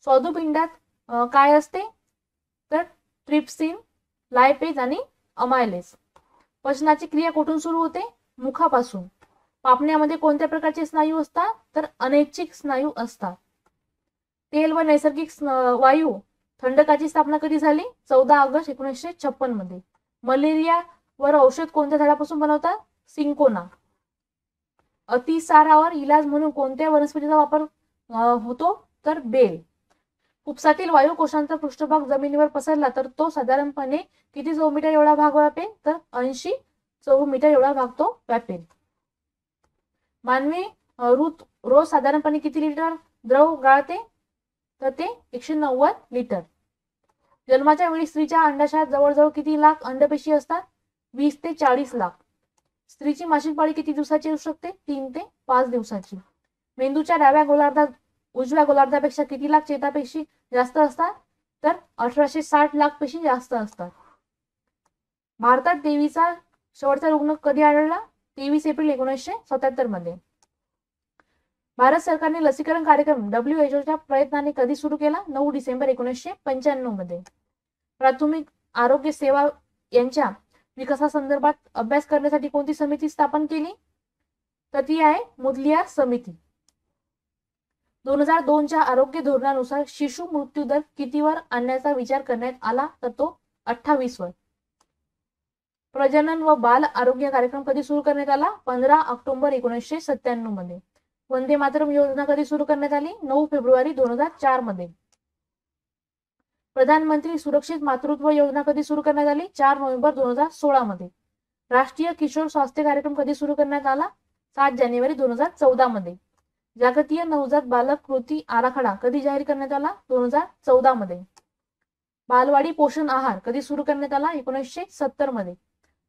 स्वादुपिंडात काय असते? तर ट्रिप्सिन, लायपेज आणि अमायलेज. पचनाची क्रिया कुठून सुरू होते? मुखापासून. पापण्यामध्ये कोणत्या प्रकारचे स्नायू असतात? तर अनैच्छिक स्नायू असतात. तेल व नैसर्गिक वायू थंडकाची स्थापना कधी झाली? 14 ऑगस्ट 1956 मध्ये. मलेरिया वर औषध कोणत्या झाडापासून बनवतात? सिंकोना. अतिसारावर इलाज म्हणून कोणत्या वनस्पतीचा वापर होतो? तर बेल. फुफ्सातील वायू कोशांचा पृष्ठभाग जमिनीवर पसरला तर तो साधारणपणे किती चौमीटर एवढा भाग व्यापेल? तर 80 चौमीटर एवढा भाग तो व्यापेल. मानवी रोज साधारणपणे किती लिटर द्रव गाळते? तर ते 190 लिटर. जन्माच्या वेळी स्त्रीच्या अंडाशयात जवळजवळ किती लाख अंडपेशी असतात? 20 ते 40 लाख. स्त्रीची मासिक पाळी किती दिवसाची असू शकते? 3 ते 5 दिवसाची. मेंदूच्या डाव्या गोलार्धात उजव्या गोलार्धापेक्षा किती लाख चेतापेशी जास्त असतात? तर 1860 लाख पेशी जास्त असतात. भारतात देवीचा शेवटचा रुग्ण कधी आढळला? 23 एप्रिल 1977 मध्ये. भारत सरकारने लसीकरण कार्यक्रम WHO प्रयत्नाने कधी सुरू केला? 9 डिसेंबर 1995 मध्ये. प्राथमिक आरोग्य सेवा यांच्या विकासासंदर्भात अभ्यास करण्यासाठी कोणती समिती स्थापन केली? तर ती आहे मुदलियार समिती. 2002च्या आरोग्य धोरणानुसार शिशु मृत्यू दर कितीवर आणण्याचा विचार करण्यात आला? तर तो 28 वर. प्रजनन व बाल आरोग्य कार्यक्रम कधी सुरू करण्यात आला? 15 ऑक्टोबर 1997 मध्ये. वंदे मातरम योजना कधी सुरू करण्यात आली? 9 फेब्रुवारी 2004 मध्ये. प्रधानमंत्री सुरक्षित मातृत्व योजना कधी सुरू करण्यात आली? 4 नोव्हेंबर 2016 मध्ये. राष्ट्रीय किशोर स्वास्थ्य कार्यक्रम कधी सुरू करण्यात आला? 7 जानेवारी 2014 मध्ये. जागतिक नवजात बालक कृती आराखडा कधी जाहीर करण्यात आला? 2014 मध्ये. बालवाडी पोषण आहार कधी सुरू करण्यात आला? 1970 मध्ये.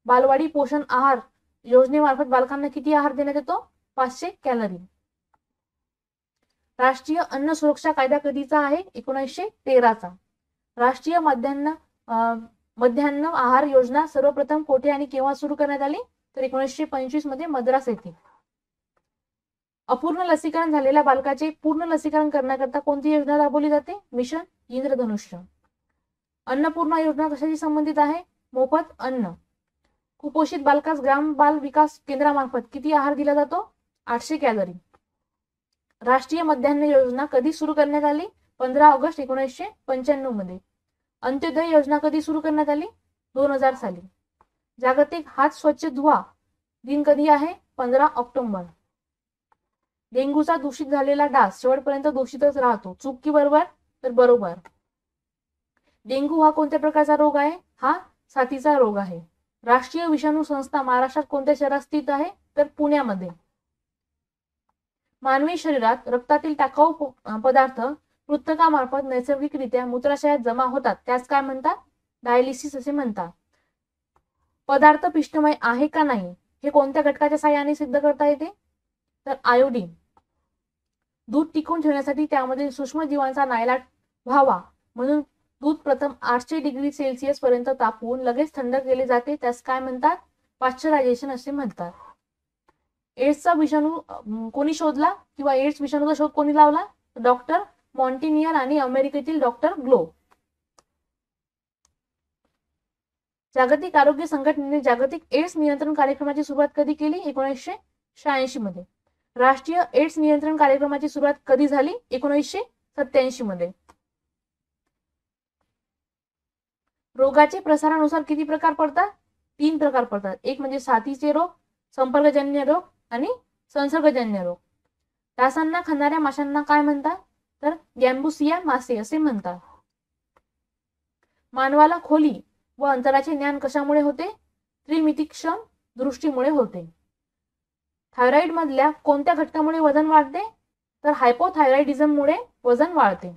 बालवाडी पोषण आहार योजनेमार्फत बालकांना किती आहार देण्यात येतो? 500 कॅलरी. राष्ट्रीय अन्न सुरक्षा कायदा कधीचा आहे? 1913 चा. राष्ट्रीय माध्यान्ह मध्यान्ह आहार योजना सर्वप्रथम कोठे आणि केव्हा सुरू करण्यात आली? तर 1925 मध्ये मद्रास येथे. अपूर्ण लसीकरण झालेल्या बालकाचे पूर्ण लसीकरण करण्याकरता कोणती योजना राबवली जाते? मिशन इंद्रधनुष्य. अन्नपूर्णा योजना कशाशी संबंधित आहे? मोफत अन्न. कुपोषित बालकास ग्राम बाल विकास केंद्रामार्फत किती आहार दिला जातो? 800 कॅलरी. राष्ट्रीय मध्यान्ह योजना कधी सुरू करण्यात आली? 15 ऑगस्ट 1995 मध्ये. अंत्योदय योजना कधी सुरू करण्यात आली? 2000 साली. जागतिक हात स्वच्छ धुवा दिन कधी आहे? 15 ऑक्टोबर. डेंग्यूचा दूषित झालेला डास शेवटपर्यंत दूषितच राहतो. चूक की बरोबर? तर बरोबर. डेंग्यू हा कोणत्या प्रकारचा रोग आहे? हा साथीचा रोग आहे. राष्ट्रीय विषाणू संस्था महाराष्ट्रात कोणत्या शहरात स्थित आहे? तर पुण्यामध्ये. मानवी शरीरात रक्तातील टाकाऊ पदार्थ पृथकामार्फत नैसर्गिकरित्या मूत्राशयात जमा होतात, त्यास काय म्हणतात? डायलिसिस असे म्हणतात. पदार्थ पिष्टमय आहे का नाही हे कोणत्या घटकाच्या साहाय्याने सिद्ध करता येते? तर आयोडीन. दूध टिकून ठेवण्यासाठी त्यामध्ये सूक्ष्म जीवांचा नायलाट व्हावा म्हणून दूध प्रथम 800 डिग्री सेल्सिअस पर्यंत तापवून लगेच थंड केले जाते, त्यास काय म्हणतात? पाश्चरायझेशन असे म्हणतात. एड्सचा विषाणू कोणी शोधला किंवा एड्स विषाणूचा शोध कोणी लावला? डॉक्टर मॉन्टिनियर आणि अमेरिकेतील डॉक्टर ग्लो. जागतिक आरोग्य संघटनेने जागतिक एड्स नियंत्रण कार्यक्रमाची सुरुवात कधी केली? 1986 मध्ये. राष्ट्रीय एड्स नियंत्रण कार्यक्रमाची सुरुवात कधी झाली? 1987 मध्ये. रोगाचे प्रसारानुसार किती प्रकार पडतात? 3 प्रकार पडतात. एक म्हणजे साथीचे रोग, संपर्कजन्य रोग आणि संसर्गजन्य रोग. डासांना खाणाऱ्या माशांना काय म्हणतात? तर गॅम्बुसिया मासे असे म्हणतात. मानवाला खोली व अंतराचे ज्ञान कशामुळे होते? त्रिमितिक्षम दृष्टीमुळे होते. थायरॉइड मधल्या कोणत्या घटकामुळे वजन वाढते? तर हायपोथायरॉइडिझम मुळे वजन वाढते.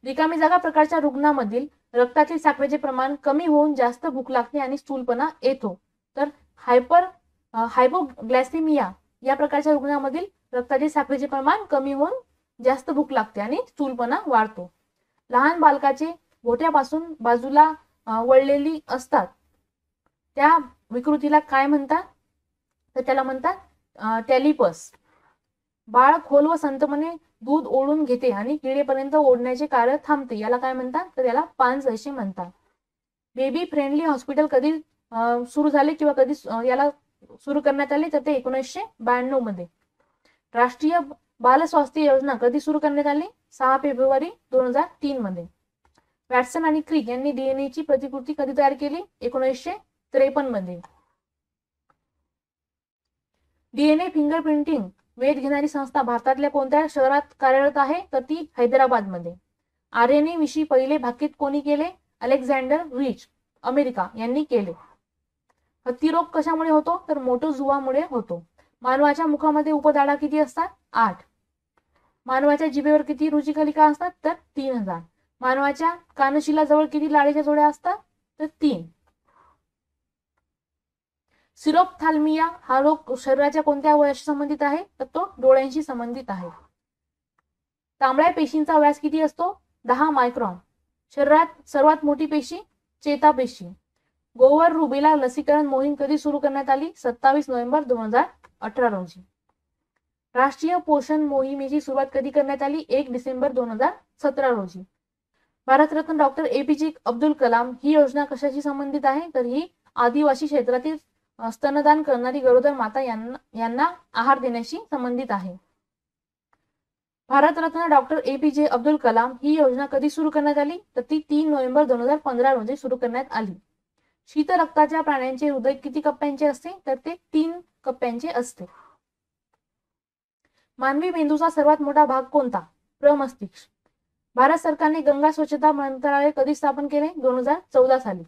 रिकामी जागा प्रकारच्या रुग्णामधील रक्तातील साखरेचे प्रमाण कमी होऊन जास्त भूक लागते आणि स्थूलपणा येतो. तर हायपोग्लायसेमिया या प्रकारच्या रुग्णामधील रक्तातील साखरेचे प्रमाण कमी होऊन जास्त भूक लागते आणि स्थूलपणा वाढतो. लहान बालकाचे गोठ्यापासून बाजूला वळलेली असतात त्या विकृतीला काय म्हणतात? तर त्याला म्हणतात टॅलिपस. बाळ खोल व संतपणे दूध ओढून घेते आणि किडेपर्यंत ओढण्याचे कार्य थांबते, याला काय म्हणतात? तर याला पांज असे म्हणतात. बेबी फ्रेंडली हॉस्पिटल कधी सुरू झाले किंवा कधी याला सुरू करण्यात आले? तर ते 1992 मध्ये. राष्ट्रीय बाल स्वास्थ्य योजना कधी सुरू करण्यात आली? 6 फेब्रुवारी 2003 मध्ये. वॅटसन आणि क्रिक यांनी डीएनए ची प्रतिकृती कधी तयार केली? 1953 मध्ये. डीएनए फिंगरप्रिंटिंग वेध घेणारी संस्था भारतातल्या कोणत्या शहरात कार्यरत आहे? तर ती हैदराबाद मध्ये. आरएनए विषयी पहिले भाकीत कोणी केले? अलेक्झांडर रिच अमेरिका यांनी केले. हत्तीरोग कशामुळे होतो? तर मोटोझुआमुळे होतो. मानवाच्या मुखामध्ये उपदाळा किती असतात? 8. मानवाच्या जिभेवर किती रुचिकलिका असतात? तर 3000. मानवाच्या कानशिलाजवळ किती लाळेच्या जोड्या असतात? तर 3. सिरोप्थाल्मिया हा रोग शरीराच्या कोणत्या अवयवाशी संबंधित आहे? तर तो डोळ्यांशी संबंधित आहे. तांबड्या पेशींचा व्यास किती असतो? 10 मायक्रॉन. शरीरात सर्वात मोठी पेशी चेतापेशी. गोवर रुबेला लसीकरण मोहीम कधी सुरू करण्यात आली? 27 नोव्हेंबर 2018 रोजी. राष्ट्रीय पोषण मोहिमेची सुरुवात कधी करण्यात आली? 1 डिसेंबर 2017 रोजी. भारतरत्न डॉक्टर एपीजे अब्दुल कलाम ही योजना कशाशी संबंधित आहे? तर ही आदिवासी क्षेत्रातील स्तनदान करणारी गरोदर माता यांना आहार देण्याशी संबंधित आहे. भारतरत्न डॉक्टर एपीजे अब्दुल कलाम ही योजना कधी सुरू करण्यात आली? तर ती 3 नोव्हेंबर 2015 रोजी सुरू करण्यात आली. शीत रक्ताच्या प्राण्यांचे हृदय किती कप्प्यांचे असते? तर ते 3 कप्प्यांचे असते. मानवी मेंदूचा सर्वात मोठा भाग कोणता? प्रमस्तिष्क. भारत सरकारने गंगा स्वच्छता मंत्रालय कधी स्थापन केले? 2014 साली.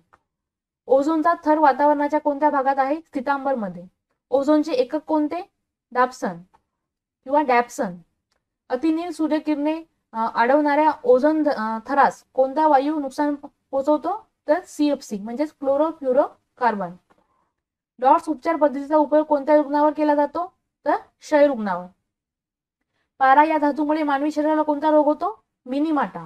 ओझोनचा थर वातावरणाच्या कोणत्या भागात आहे? स्थितांबर मध्ये. ओझोनचे एकक कोणते? डाप्सन किंवा डॅप्सन. अतिनील सूर्यकिरणे अडवणाऱ्या ओझोन थरास कोणता वायू नुकसान पोहोचवतो? तर सीएफसी म्हणजेच क्लोरोफ्लोरो कार्बन. डॉट्स उपचार पद्धतीचा उपयोग कोणत्या रुग्णावर केला जातो? तर क्षय रुग्णावर. पारा या धातूमुळे मानवी शरीराला कोणता रोग होतो? मिनीमाटा.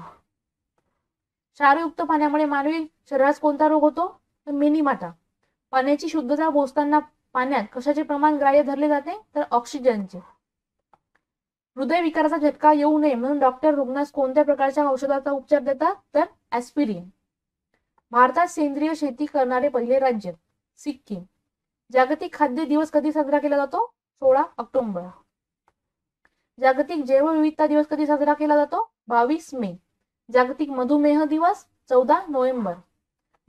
क्षारयुक्त पाण्यामुळे मानवी शरीरास कोणता रोग होतो? तर मिनीमाटा. पाण्याची शुद्धता मोजताना पाण्यात कशाचे प्रमाण ग्राह्य धरले जाते? तर ऑक्सिजनचे. हृदयविकाराचा झटका येऊ नये म्हणून डॉक्टर रुग्णास कोणत्या प्रकारच्या औषधाचा उपचार देतात? तर ॲस्पिरिन. भारतात सेंद्रिय शेती करणारे पहिले राज्य? सिक्कीम. जागतिक खाद्य दिवस कधी साजरा केला जातो? 16 ऑक्टोबर. जागतिक जैवविविधता दिवस कधी साजरा केला जातो? 22 मे. जागतिक मधुमेह दिवस 14 नोव्हेंबर.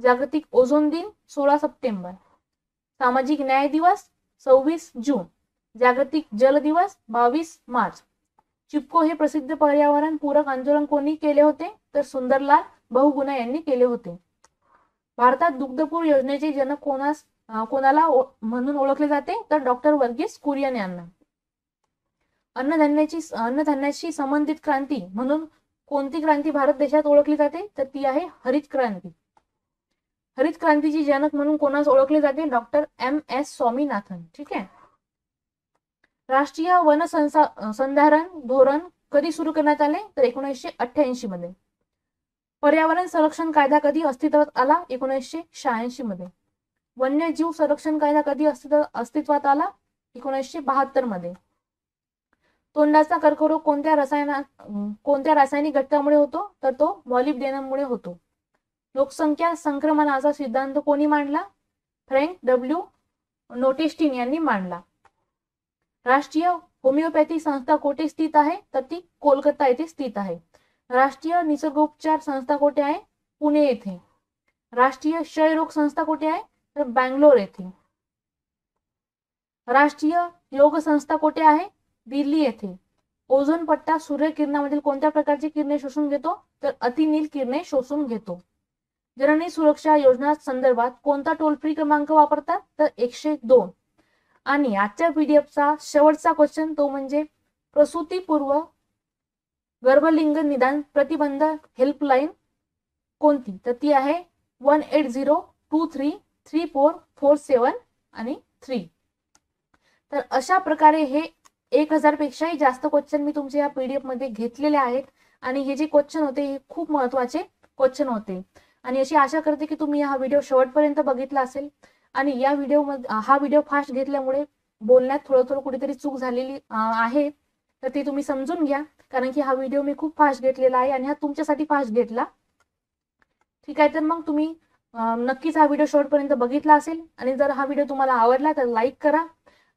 जागतिक ओझोन दिन 16 सप्टेंबर. सामाजिक न्याय दिवस 26 जून. जागतिक जल दिवस 22 मार्च. चिपको हे प्रसिद्ध पर्यावरण पूरक आंदोलन कोणी केले होते? तर सुंदरलाल बहुगुणा यांनी केले होते. भारतात दुग्धपूर योजनेचे जनक कोणाला म्हणून ओळखले जाते? तर डॉक्टर वर्गीस कुरियन यांना. अन्नधान्याशी संबंधित क्रांती म्हणून कोणती क्रांती भारत देशात ओळखली जाते? तर ती आहे हरित क्रांती. हरित क्रांतीची जनक म्हणून कोणास ओळखले जाते? Doctor MS Swaminathan. ठीक आहे. राष्ट्रीय वन संधारण धोरण कधी सुरू करण्यात आले? तर 1988 मध्ये. पर्यावरण संरक्षण कायदा कधी अस्तित्वात आला? 1986 मध्ये. वन्यजीव संरक्षण कायदा कधी अस्तित्वात आला? 1972 मध्ये. तोंडाचा कर्करोग कोणत्या रासायनिक घटकामुळे होतो? तर तो मॉलिब्डेनममुळे होतो. लोकसंख्या संक्रमणाचा सिद्धांत कोणी मांडला? फ्रँक W नोटेस्टीन यांनी मांडला. राष्ट्रीय होमिओपॅथी संस्था कोठे स्थित आहे? तर ती कोलकाता येथे स्थित आहे. राष्ट्रीय निसर्गोपचार संस्था कोठे आहे? पुणे येथे. राष्ट्रीय क्षयरोग संस्था कोठे आहे? तर बँगलोर येथे. राष्ट्रीय योग संस्था कोठे आहे? दिल्ली येथे. ओझोन पट्टा सूर्यकिरणामधील कोणत्या प्रकारची किरणे शोषून घेतो? तर अतिनील किरणे शोषून घेतो. जननी सुरक्षा योजना संदर्भात कोणता टोल फ्री क्रमांक वापरतात? तर 102. आणि आजच्या पीडीएफचा शेवटचा क्वेश्चन तो म्हणजे प्रसूतीपूर्व गर्भलिंग निदान प्रतिबंध हेल्पलाईन कोणती? तर ती आहे 180233447 आणि 3. तर अशा प्रकारे हे 1000 पेक्षाही जास्त क्वेश्चन मी तुमच्या या पीडीएफ मध्ये घेतलेले आहेत आणि हे जे क्वेश्चन होते हे खूप महत्त्वाचे क्वेश्चन होते आणि अशी आशा करते की तुम्ही हा व्हिडिओ शेवटपर्यंत बघितला असेल आणि या हा व्हिडिओ फास्ट घेतल्यामुळे बोलण्यात थोडं कुठेतरी चूक झालेली आहे तर ती तुम्ही समजून घ्या कारण की हा व्हिडिओ मी खूप फास्ट घेतलेला आहे आणि हा तुमच्यासाठी फास्ट घेतला. ठीक आहे, तर मग तुम्ही नक्कीच हा व्हिडिओ शेवटपर्यंत बघितला असेल आणि जर हा व्हिडिओ तुम्हाला आवडला तर लाईक करा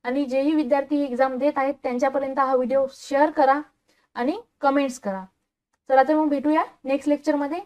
आणि जेही विद्यार्थी एक्झाम देत आहेत त्यांच्यापर्यंत हा व्हिडिओ शेअर करा आणि कमेंट्स करा. चला तर मग भेटूया नेक्स्ट लेक्चरमध्ये.